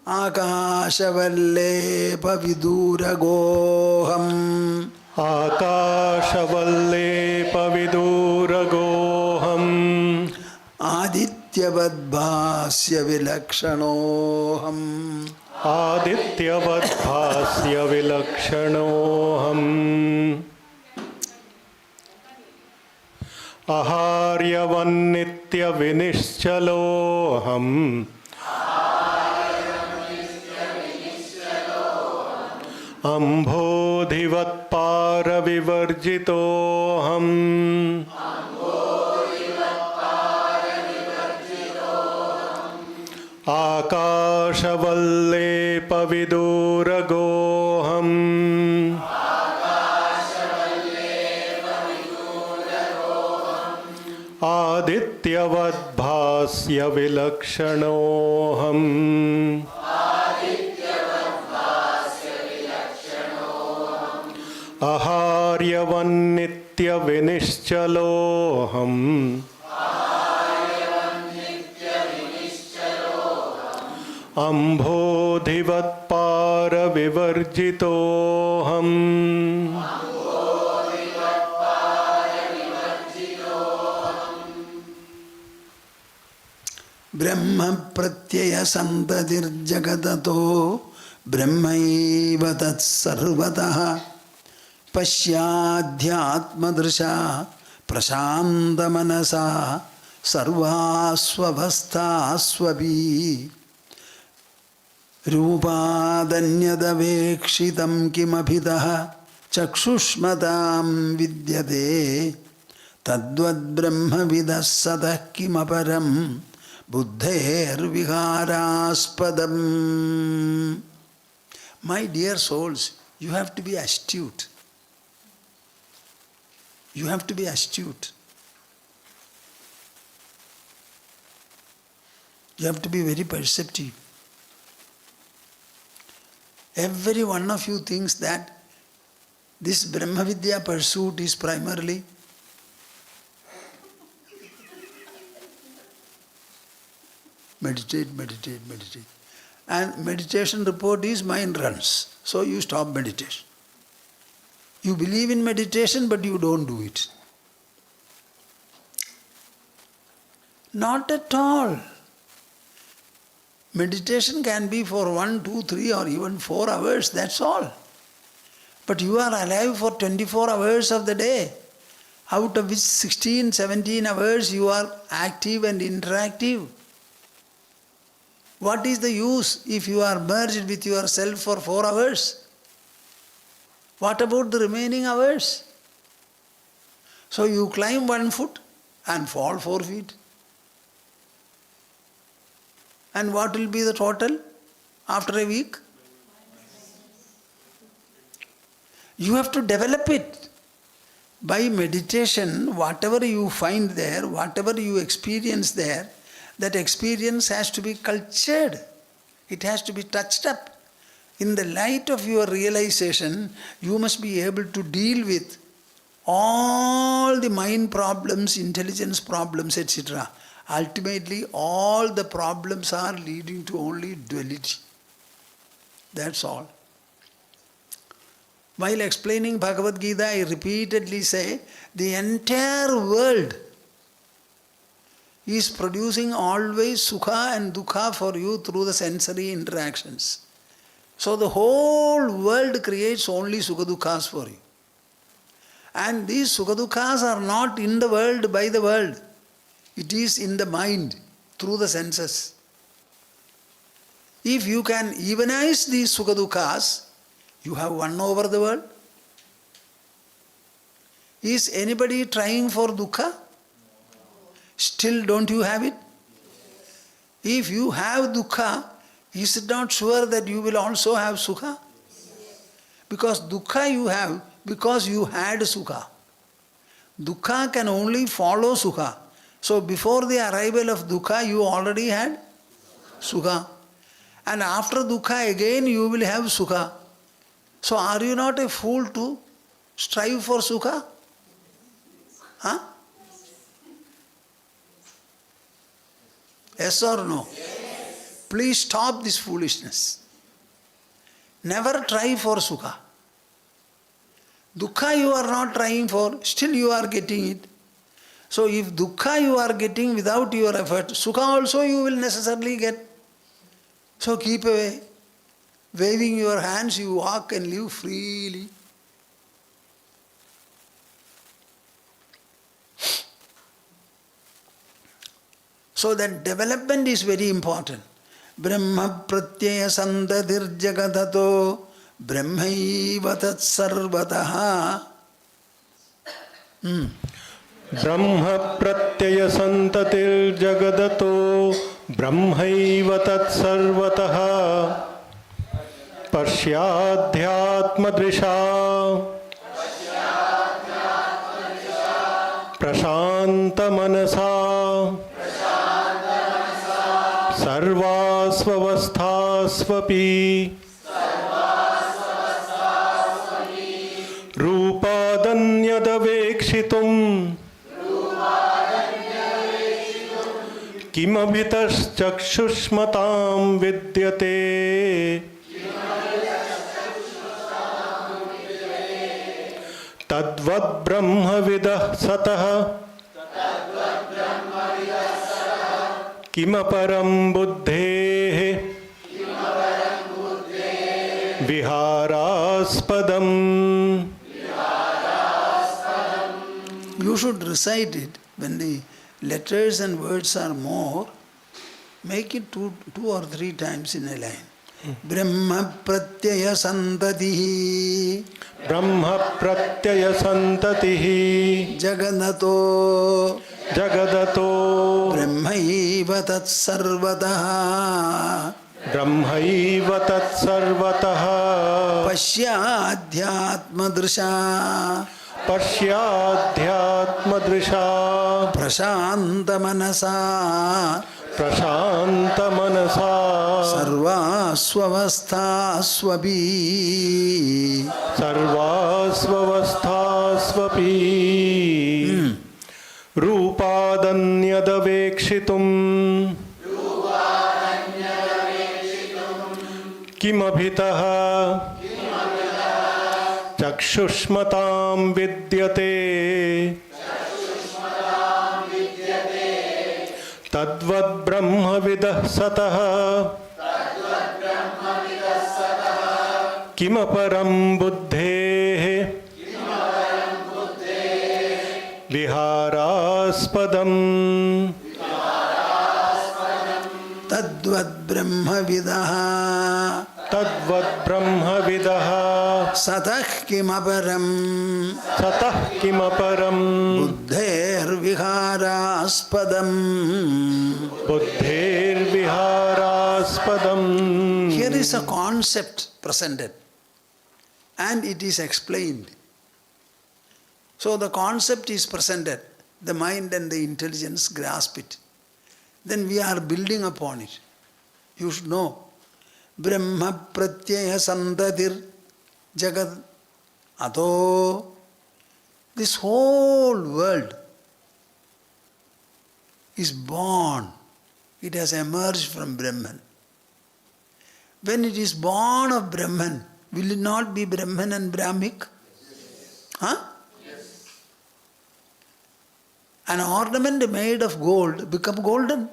Akashavalle paviduragoham. Akashavalle paviduragoham. Adityavadbhasya vilakshanoham. Adityavadbhasya vilakshanoham. Aharyavannitya vinishchaloham. Ambodhivatpara vivarjitoham. Akashavalle paviduragoham. Adityavadbhasya vilakshanoham. Aharyavannitya vinishchaloham. Ambodhivatpara vivarjitoham. Brahma pratyaya santadir jagadato brahmaiva tat sarvataha pashyadhyatmadrisha prashanta manasa sarvasvavasthasvabi रूपादन्यदवेक्षितं किमभितः चक्षुष्मतां विद्यते तद्वद्ब्रह्मविदः सतः किमपरं बुद्धेर्विहारास्पदम्. My dear souls, you have to be astute. You have to be astute. You have to be very perceptive. Every one of you thinks that this Brahma Vidya pursuit is primarily meditate, meditate, meditate. And meditation report is mind runs. So you stop meditation. You believe in meditation but you don't do it. Not at all. Meditation can be for 1, 2, 3 or even 4 hours, that's all. But you are alive for 24 hours of the day, out of which 16, 17 hours you are active and interactive. What is the use if you are merged with yourself for 4 hours? What about the remaining hours? So you climb 1 foot and fall 4 feet. And what will be the total after a week? You have to develop it. By meditation, whatever you find there, whatever you experience there, that experience has to be cultured. It has to be touched up. In the light of your realization, you must be able to deal with all the mind problems, intelligence problems, etc. Ultimately, all the problems are leading to only duality. That's all. While explaining Bhagavad Gita, I repeatedly say, the entire world is producing always sukha and dukkha for you through the sensory interactions. So the whole world creates only sukha dukkhas for you. And these sukha dukkhas are not in the world by the world. It is in the mind, through the senses. If you can evenize these sukha dukkhas, you have won over the world. Is anybody trying for dukkha? Still don't you have it? If you have dukkha, Is it not sure that you will also have sukha? Because dukkha you have because you had sukha. Dukkha can only follow sukha. So before the arrival of dukkha, you already had sukha. And after dukkha again you will have sukha. So are you not a fool to strive for sukha? Huh? Yes or no? Yes. Please stop this foolishness. Never try for sukha. Dukkha you are not trying for, still you are getting it. So if dukkha you are getting without your effort, sukha also you will necessarily get. So keep away. Waving your hands, you walk and live freely. So that development is very important. Brahma pratyaya santadir jagadato brahmaiva tat sarvataha. Brahma pratyaya santatir jagadato brahmaiva tat sarvataha pashyadhyatma drisha prashanta manasa sarvasvavasthasvapi रूपादन्यदवेक्षितुम् किमभितश्चक्षुष्मतां विद्यते तद्वद्ब्रह्मविदः सतः किमपरं बुद्धेः विहारास्पदम्. You should recite it when the letters and words are more. Make it two or three times in a line. Brahma pratyaya santatihi. Brahma pratyaya santatihi. Jagadato. Jagadato. Brahmaiva tat sarvataha. Brahmaiva tat sarvataha. Pashyadhyatma drisha. Pashyadhyatmadrisha Prashanta manasa. Prashanta manasa Sarvasvavastha swabi. Sarvasvavastha swapi Rupadanyadavekshitum Kimabhitaha चक्षुष्मतां विद्यते तद्वद्ब्रह्मविदः सतः किमपरं बुद्धेः विहारास्पदम्. तद्वद्ब्रह्मविदः तद्वद्ब्रह्मविदः सतः किमपरम् बुद्धेर्विहारास्पदम्. बुद्धेर्विहारास्पदम्. Here is a concept presented and it is explained. So the concept is presented, the mind and the intelligence grasp it. Then we are building upon it. You should know. Brahma pratyaya santatir jagad ato. This whole world is born. It has emerged from Brahman. When it is born of Brahman, will it not be Brahman and Brahmic? Huh? Yes. An ornament made of gold becomes golden.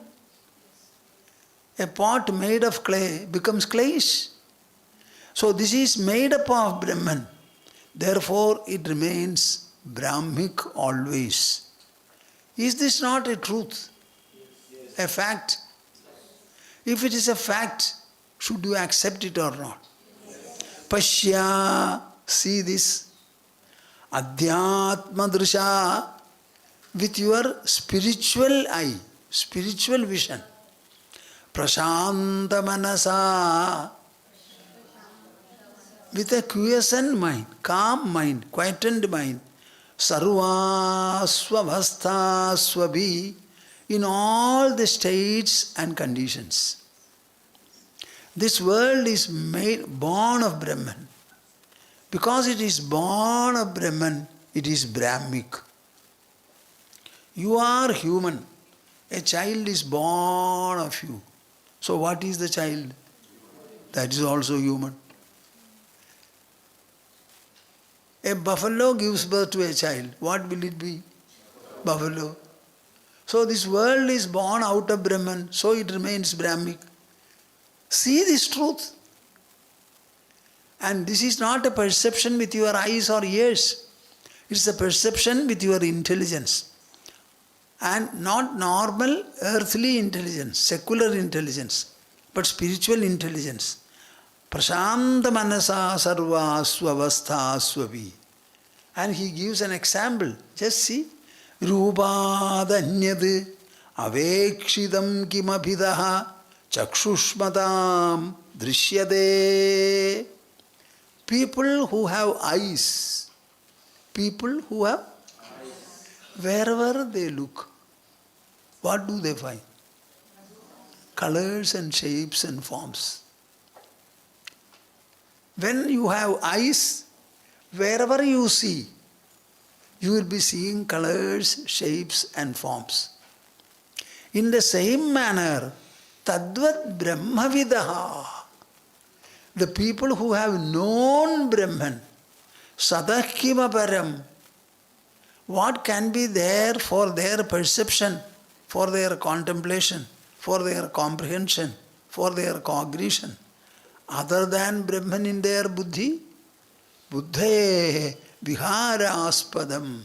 A pot made of clay becomes clayish. So this is made up of Brahman. Therefore it remains Brahmic always. Is this not a truth? A fact? If it is a fact, should you accept it or not? Pashya, see this. Adhyatma drisha, with your spiritual eye, spiritual vision. prashanta manasa, with a quiescent mind, calm mind, quietened mind, sarva swavastha swabhi, in all the states and conditions. This world is born of Brahman. Because it is born of Brahman, it is Brahmic. You are human. A child is born of you. So what is the child? That is also human. A buffalo gives birth to a child. What will it be? Buffalo. So this world is born out of Brahman, so it remains Brahmic. See this truth. And this is not a perception with your eyes or ears. It's a perception with your intelligence. And not normal earthly intelligence, secular intelligence, but spiritual intelligence. Prashanta manasa sarva swavastha swavi. And he gives an example. Just see. Rūpādanyad avekshidam kimabhidaha chakshushmatam drishyade. People who have eyes, wherever they look, what do they find? Colors and shapes and forms. When you have eyes, wherever you see, you will be seeing colors, shapes and forms. In the same manner, tadvat brahmavidaha, the people who have known Brahman, sadakkimaparam, what can be there for their perception, for their contemplation, for their comprehension, for their cognition, other than Brahman in their buddhi? Buddhe viharaspadam,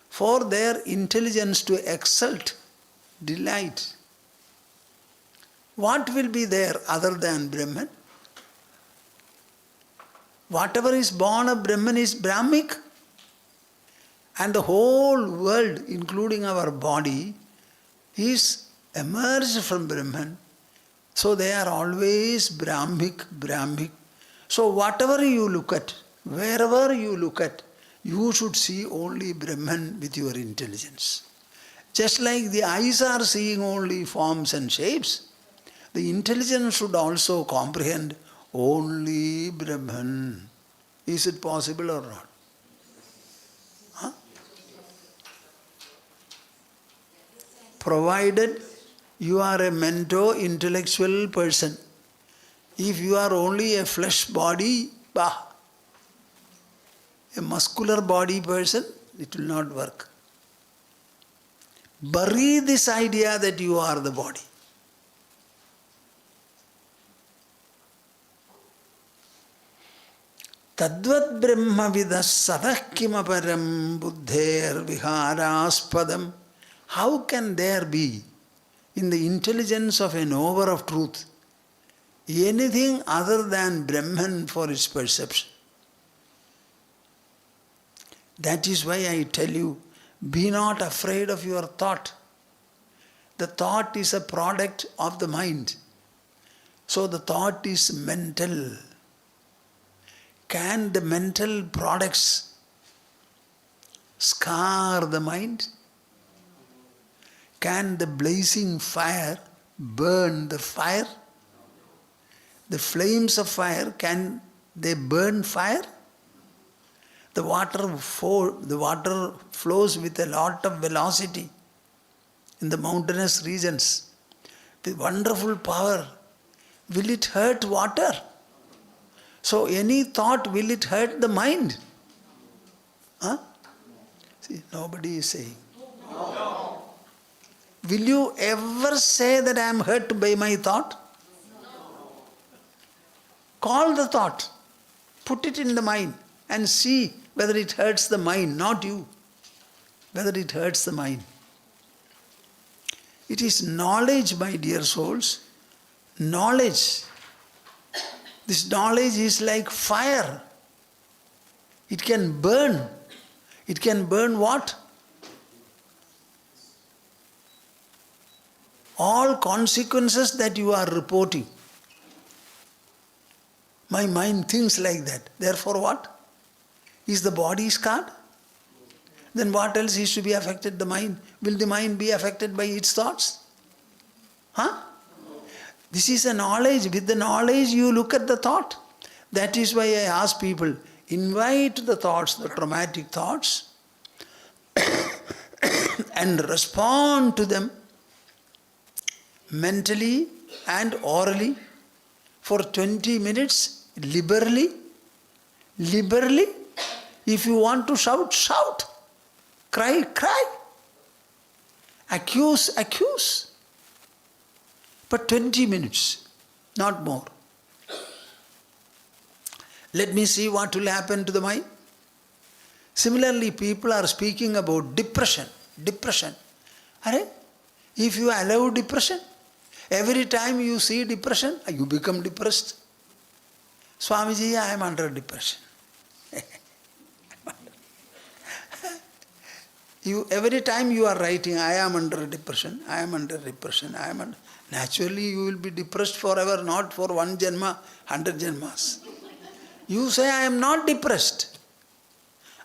for their intelligence to exult, delight. What will be there other than Brahman? Whatever is born of Brahman is Brahmic. And the whole world, including our body, is emerged from Brahman. So they are always Brahmic. So whatever you look at, wherever you look at, you should see only Brahman with your intelligence. Just like the eyes are seeing only forms and shapes, the intelligence should also comprehend only Brahman. Is it possible or not? Huh? Provided you are a mento intellectual person. If you are only a flesh body, a muscular body person, it will not work. Bury this idea that you are the body. Tadvat brahmavidas sadakkimaparam buddher viharaspadam. How can there be, in the intelligence of a knower of truth, anything other than Brahman for its perception? That is why I tell you, be not afraid of your thought. The thought is a product of the mind. So the thought is mental. Can the mental products scar the mind? Can the blazing fire burn the fire? The flames of fire, can they burn fire? The water flows with a lot of velocity in the mountainous regions. The wonderful power. Will it hurt water? So any thought, will it hurt the mind? Huh? See, nobody is saying. No. Will you ever say that I am hurt by my thought? No. Call the thought. Put it in the mind and see whether it hurts the mind, not you. Whether it hurts the mind. It is knowledge, my dear souls. Knowledge. This knowledge is like fire. It can burn. It can burn what? all consequences that you are reporting. My mind thinks like that. Therefore what? Is the body scarred? Then what else is to be affected? The mind. Will the mind be affected by its thoughts? Huh? This is a knowledge. With the knowledge you look at the thought. That is why I ask people, invite the thoughts, the traumatic thoughts, and respond to them mentally and orally for 20 minutes, liberally. Liberally. If you want to shout, shout. Cry, cry. Accuse, accuse. But 20 minutes, not more. Let me see what will happen to the mind. Similarly, people are speaking about depression. Depression. Arey, if you allow depression, every time you see depression, you become depressed. Swamiji, I am under depression. Every time you are writing, I am under depression, I am under depression, I am under... Naturally, you will be depressed forever, not for 1 janma, 100 janmas. You say, I am not depressed.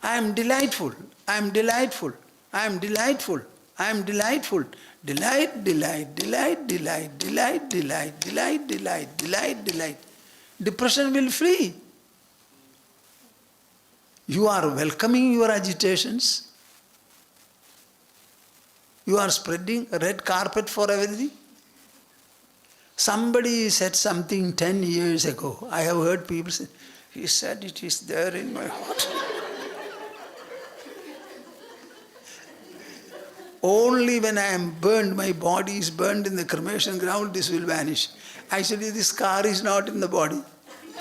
I am delightful. I am delightful. I am delightful. I am delightful. Delight, delight, delight, delight, delight, delight, delight, delight, delight, delight. Depression will flee. You are welcoming your agitations. You are spreading a red carpet for everything. Somebody said something 10 years ago. I have heard people say, he said it is there in my heart. Only when I am burned, my body is burned in the cremation ground, this will vanish. Actually, this scar is not in the body.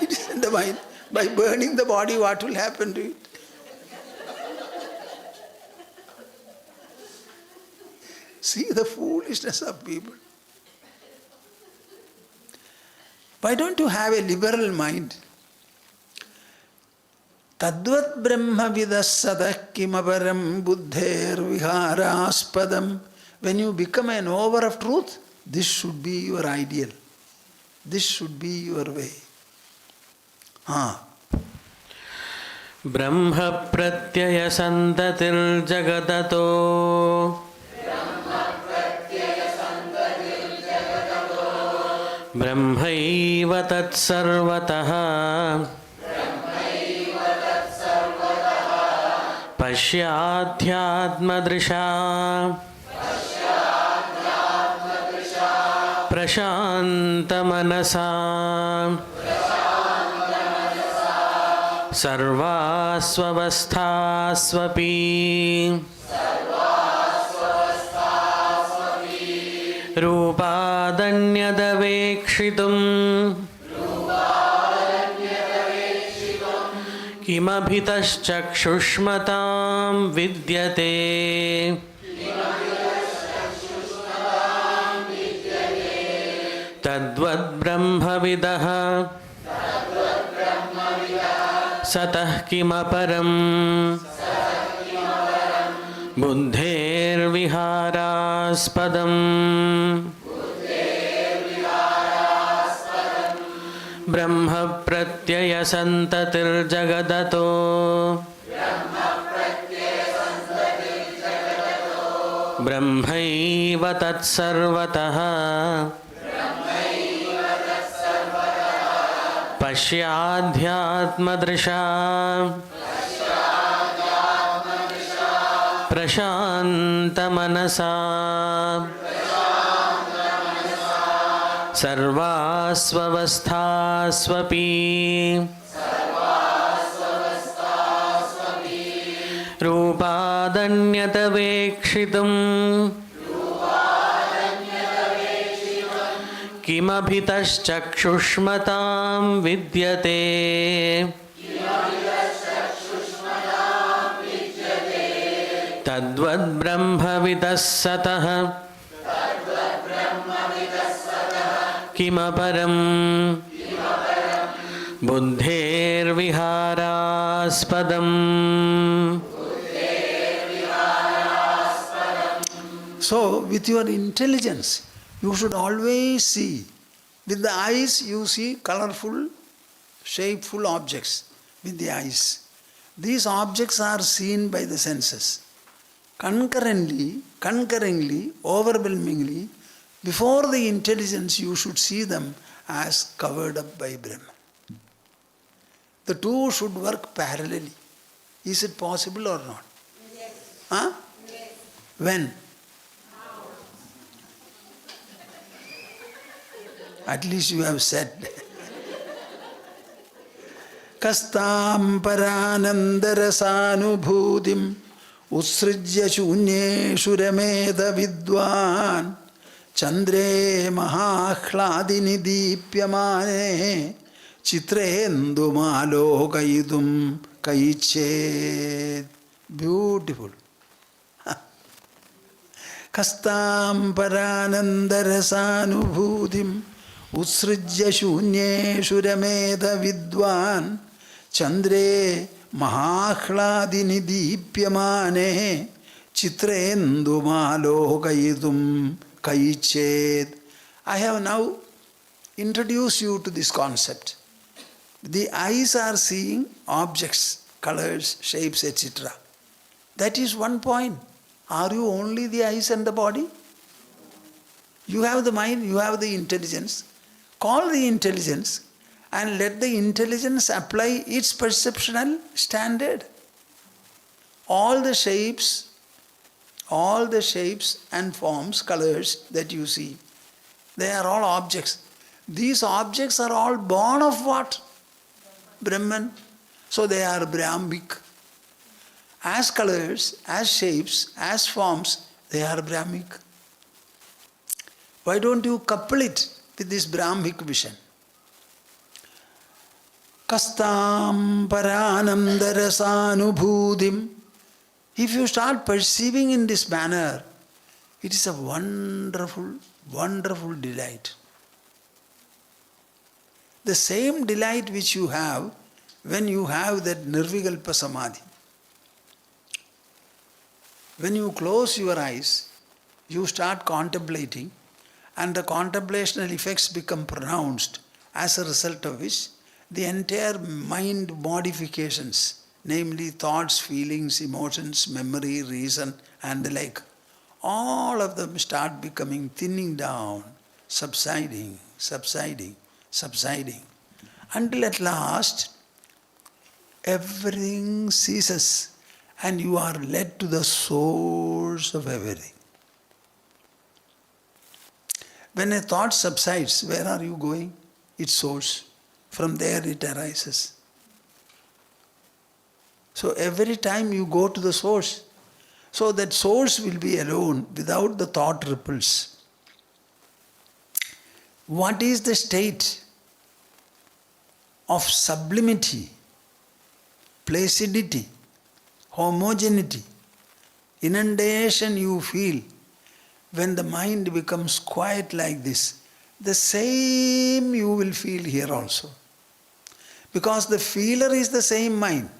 It is in the mind. By burning the body, what will happen to it? See the foolishness of people. Why don't you have a liberal mind? Tadvat brahma vidasadah kimaparam buddher viharaspadam. When you become a knower of truth, this should be your ideal. This should be your way. Brahma pratyaya santatil jagadato Brahmaiva tat sarvataha Pashyadhyatmadrisha Prashantamanasa Sarvasvavasthasvapi Rupadanyadavekshitum Kimabhitaschakshushmatam vidyate Tadvad brahmavidah Satah kimaparam Buddher viharaspadam Brahma pratyaya santatir jagadato Brahmaiva tat sarvataha Pashyadhyatmadrisha Prashantamanasa Sarvasvavasthasvapi Rupadanyadavekshitum Kimabhitaschakshushmatam vidyate Tadvad brahmavidas satah Kimaparam Buddher viharaspadam. So, with your intelligence, You should always see. With the eyes you see colorful, shapeful objects with the eyes. These objects are seen by the senses. Concurrently, overwhelmingly, before the intelligence you should see them as covered up by Brahman. The two should work parallelly. Is it possible or not? Yes. Huh? Yes. When? At least you have said. Kastam paranandarasanubhutim utsrijya shunyeshu rameda vidwan chandre mahahladini deepyamane chitrendu malokayidum kaichet. Beautiful. Kastam paranandarasanubhutim utsrijya shunyeshu rameda vidwan chandre mahahladini deepyamane chitrendu malokayidum kaichet. I have now introduced you to this concept. The eyes are seeing objects, colors, shapes, etc. That is one point. Are you only the eyes and the body? You have the mind, you have the intelligence. Call the intelligence and let the intelligence apply its perceptual standard. All the shapes and forms, colors that you see, they are all objects. These objects are all born of what? Brahman. So they are Brahmic. As colors, as shapes, as forms, they are Brahmic. Why don't you couple it with this Brahmic vision? Kastam paranandarasanubhutim. If you start perceiving in this manner, it is a wonderful, wonderful delight. The same delight which you have when you have that nirvikalpa samadhi. When you close your eyes, you start contemplating, and the contemplational effects become pronounced, as a result of which the entire mind modifications, namely thoughts, feelings, emotions, memory, reason and the like, all of them start becoming thinning down, subsiding, until at last everything ceases and you are led to the source of everything. When a thought subsides, where are you going? Its source. From there it arises. So every time you go to the source, so that source will be alone without the thought ripples. What is the state of sublimity, placidity, homogeneity, inundation you feel when the mind becomes quiet like this? The same you will feel here also. Because the feeler is the same mind.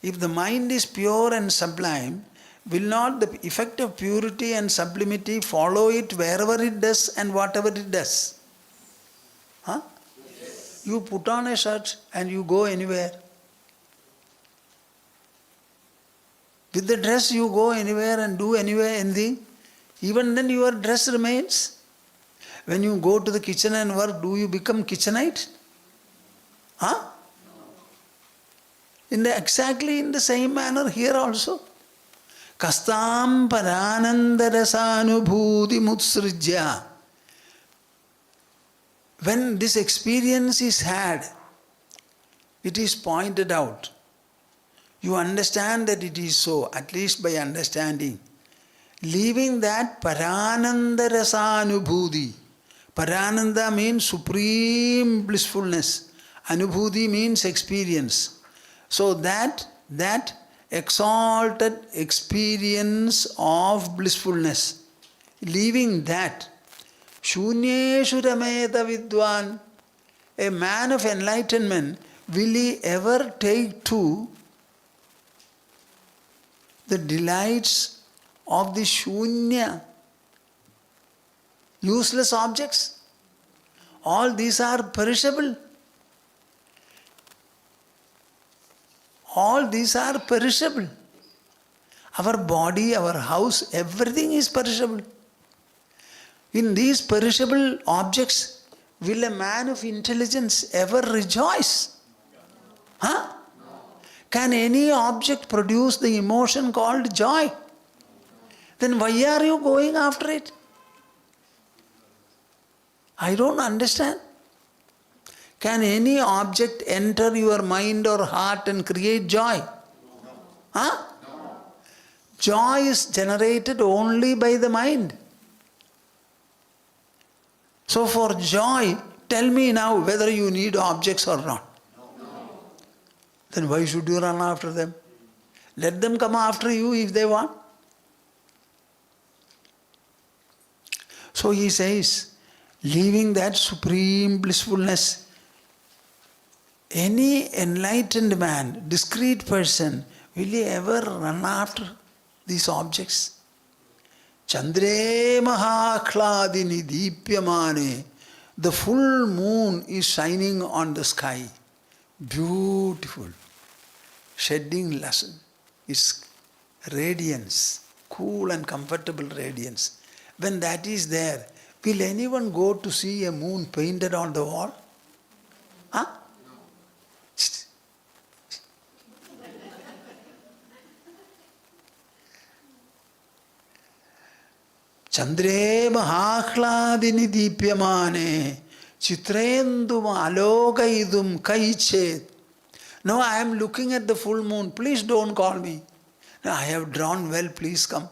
If the mind is pure and sublime, will not the effect of purity and sublimity follow it wherever it does and whatever it does? Huh? Yes. You put on a shirt and you go anywhere. With the dress you go anywhere and do anywhere anything. Even then your dress remains. When you go to the kitchen and work, do you become kitchenite? Huh? Exactly in the same manner here also. Kastam paranandarasanubhuti mutsrijya. When this experience is had, it is pointed out. You understand that it is so, at least by understanding. Leaving that paranandarasanubhuti. Parananda means supreme blissfulness. Anubhuti means experience. So that exalted experience of blissfulness, leaving that, shunyeshu rameta vidwan, a man of enlightenment, will he ever take to the delights of the shunya, useless objects. All these are perishable. All these are perishable. Our body, our house, everything is perishable. In these perishable objects, will a man of intelligence ever rejoice? Huh? Can any object produce the emotion called joy? Then why are you going after it? I don't understand. Can any object enter your mind or heart and create joy? Huh? Joy is generated only by the mind. So for joy, tell me now whether you need objects or not. Then why should you run after them? Let them come after you if they want. So he says, leaving that supreme blissfulness, any enlightened man, discreet person, will he ever run after these objects? Chandre mahakladini deepyamane. The full moon is shining on the sky. Beautiful. Shedding its radiance, cool and comfortable radiance. When that is there, will anyone go to see a moon painted on the wall? Huh? Chandre mahakladini deepyamane chitrendum alokaidum kaichet. Now I am looking at the full moon. Please don't call me. No, I have drawn well, please come.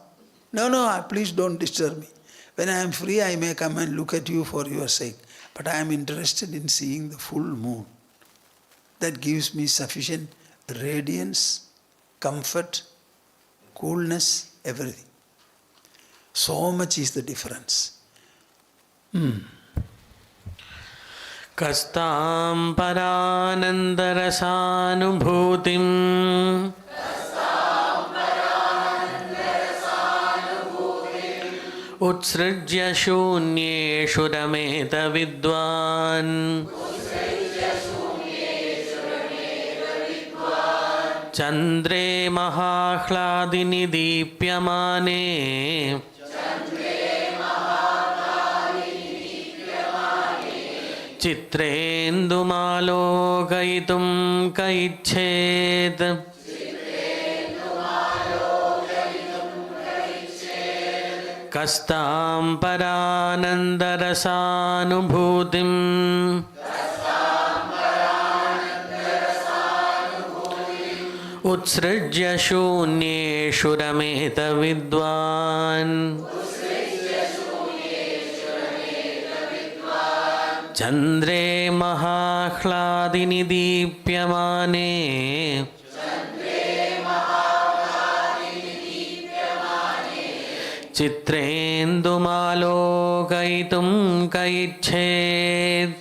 No, please don't disturb me. When I am free, I may come and look at you for your sake. But I am interested in seeing the full moon. That gives me sufficient radiance, comfort, coolness, everything. So much is the difference. Kastam paranandarasanubhutim utsrajya shunyeshu rameta vidwan chandre mahahladini deepyamane चित्रेन्दुमालोकयितुं कैच्छेत् कस्तां परानन्दरसानुभूतिम् उत्सृज्य शून्येषु रमेत विद्वान् चन्द्रे महाह्लादिनि दीप्यमाने चित्रेन्दुमालोकयितुं कैच्छेत्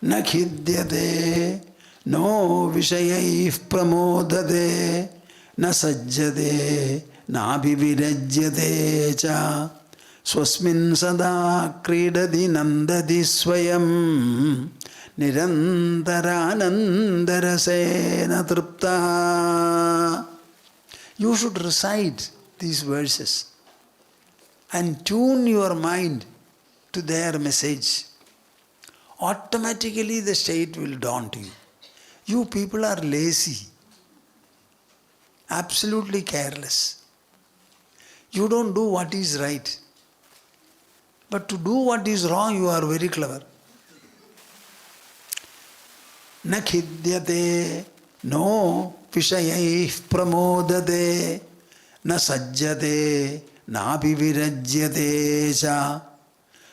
न खिद्यते no विषयैः प्रमोदते न सज्जते नाभिविरज्यते च स्वस्मिन् सदा क्रीडति नन्दति स्वयं निरन्तरानन्दरसेन तृप्तः. You should recite these verses and tune your mind to their message. Automatically the state will dawn to you. You people are lazy, absolutely careless. You don't do what is right. But to do what is wrong, you are very clever. Na khidyate, no vishayaih pramodate, na sajjate, na vivirajyate cha,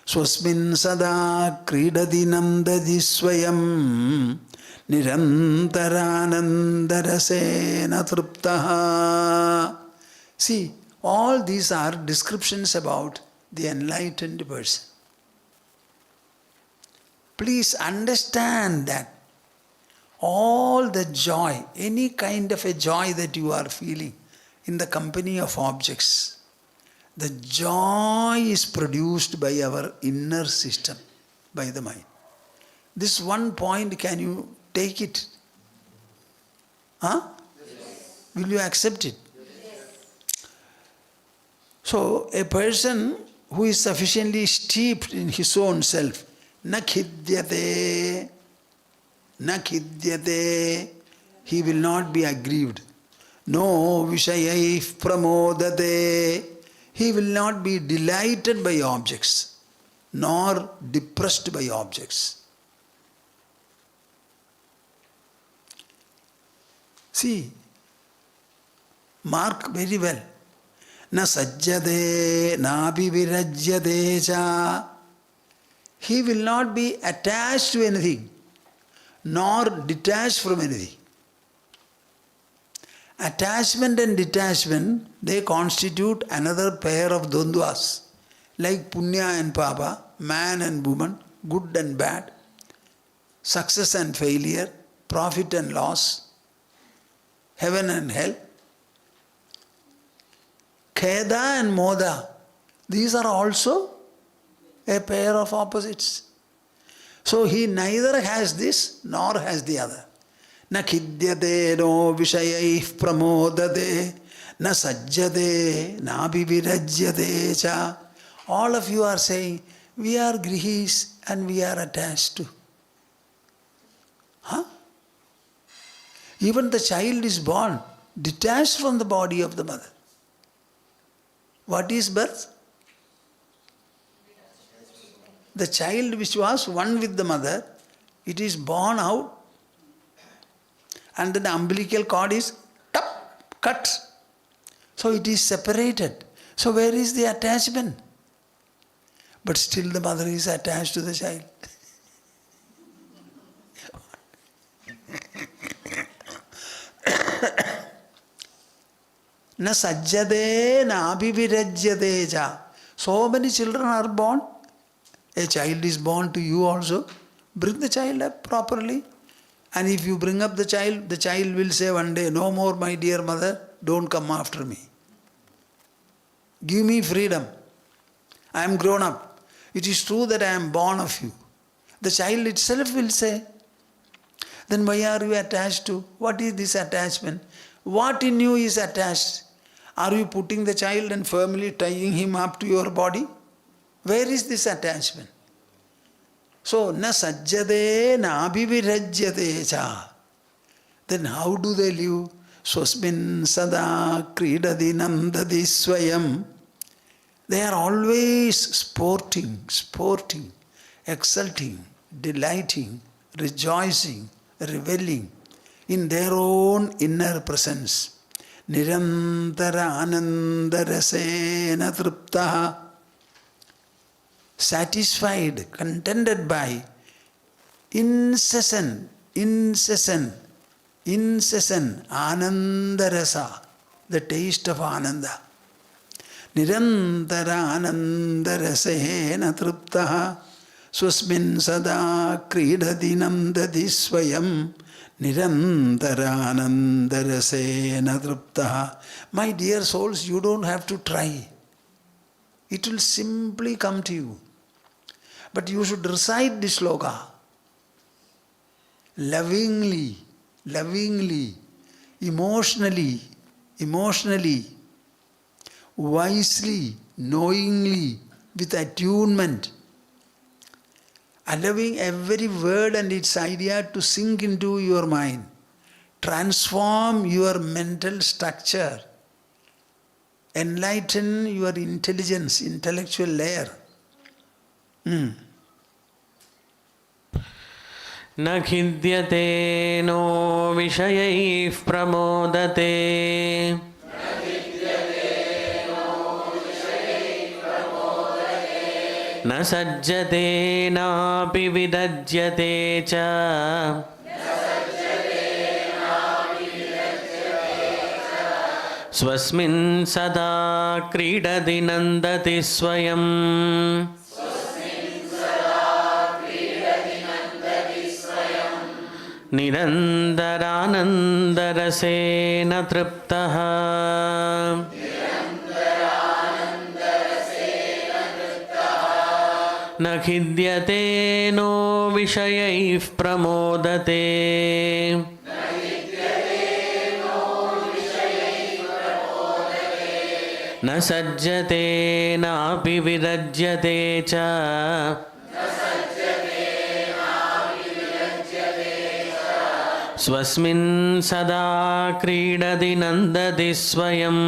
swasmin sada kridati nandati swayam, nirantaranandarasena truptaha. See, all these are descriptions about the enlightened person. Please understand that all the joy, any kind of a joy that you are feeling, in the company of objects, the joy is produced by our inner system, by the mind. This one point, can you take it? Huh? Yes. Will you accept it? Yes. So, a person who is sufficiently steeped in his own self, na khidyate, he will not be aggrieved. No vishayai pramodate, he will not be delighted by objects, nor depressed by objects. See, mark very well. Na sajjade, na virajyade cha. He will not be attached to anything, nor detached from anything. Attachment and detachment, they constitute another pair of dvandvas, like punya and papa, man and woman, good and bad, success and failure, profit and loss, heaven and hell. Kheda and moda, these are also a pair of opposites. So he neither has this nor has the other. Na khidyate no vishayaih pramodate, na sajjate na vivirajyate cha. All of you are saying, we are grihis and we are attached to. Huh? Even the child is born detached from the body of the mother. What is birth? The child which was one with the mother, it is born out, and then the umbilical cord is cut. So it is separated. So where is the attachment? But still the mother is attached to the child. Na sajjade na abhivirajyate cha. So many children are born. A child is born to you also. Bring the child up properly. And if you bring up the child will say one day, no more my dear mother, don't come after me. Give me freedom. I am grown up. It is true that I am born of you. The child itself will say. Then why are you attached to? What is this attachment? What in you is attached? Are you putting the child and firmly tying him up to your body? Where is this attachment? So, na sajjade na abhivirajyate cha. Then how do they live? Swasmin sada kridadi nandadi swayam. They are always sporting, exulting, delighting, rejoicing, reveling in their own inner presence. Nirantara anandarasena triptaha. Satisfied, contented by incessant anandarasa, the taste of ananda. Nirantara anandarasena triptaha swasmin sada kridati nandati swayam nirantara anandarasena triptaha. My dear souls, you don't have to try. It will simply come to you. But you should recite this sloka lovingly, emotionally, wisely, knowingly, with attunement, allowing every word and its idea to sink into your mind, transform your mental structure, enlighten your intelligence, intellectual layer. Na khidyate no vishayaih pramodate. Na sajjate na vivirajyate cha. Swasmin sada kridati nandati swayam. निरन्तरानन्दरसेन तृप्तः न खिद्यते no विषयैः प्रमोदते न सज्जते नापि विरज्यते च स्वस्मिन् सदा क्रीडति नन्दति स्वयम्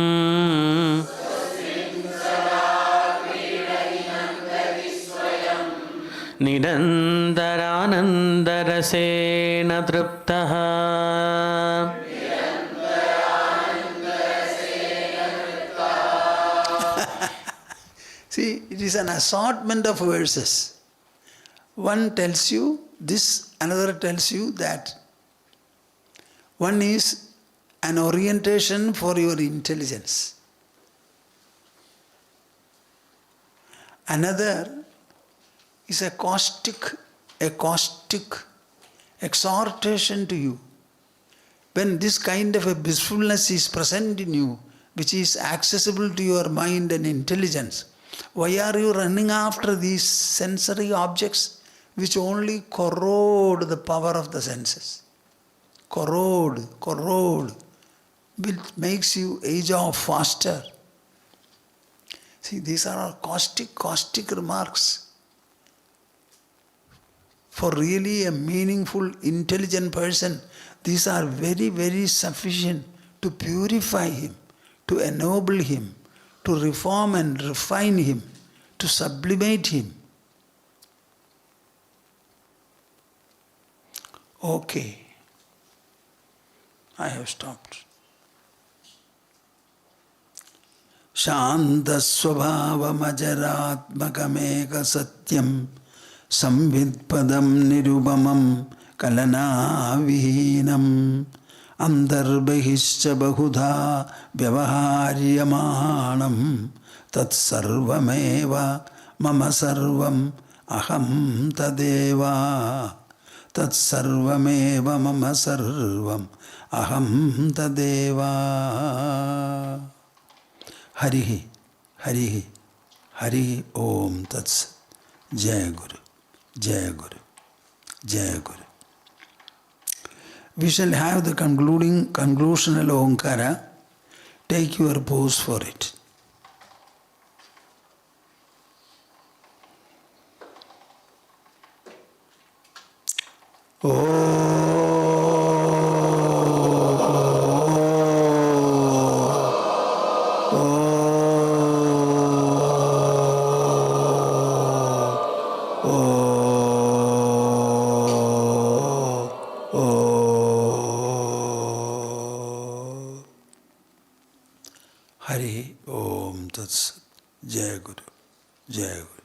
निरन्तरानन्दरसेन तृप्तः See, it is an assortment of verses. One tells you this, another tells you that. One is an orientation for your intelligence. Another is a caustic exhortation to you. When this kind of a blissfulness is present in you, which is accessible to your mind and intelligence, why are you running after these sensory objects which only corrode the power of the senses? Corrode, which makes you age off faster. See, these are all caustic remarks. For really a meaningful, intelligent person, these are very, very sufficient to purify him, to ennoble him, to reform and refine him, to sublimate him. Okay, I have stopped. Shantasvabhavamajaratmakameka satyam samvidpadam nirubamam kalana vihinam Andarbahischa bahudha vyavaharyamanam tat sarvameva mama sarvam aham tadeva tat sarvameva mama sarvam aham tadeva. Harihi Om Tats. Jai Guru, Jai Guru, Jai Guru. We shall have the conclusional Omkara. Take your pose for it. Hari Om Tats. Jai Guru, Jai Guru.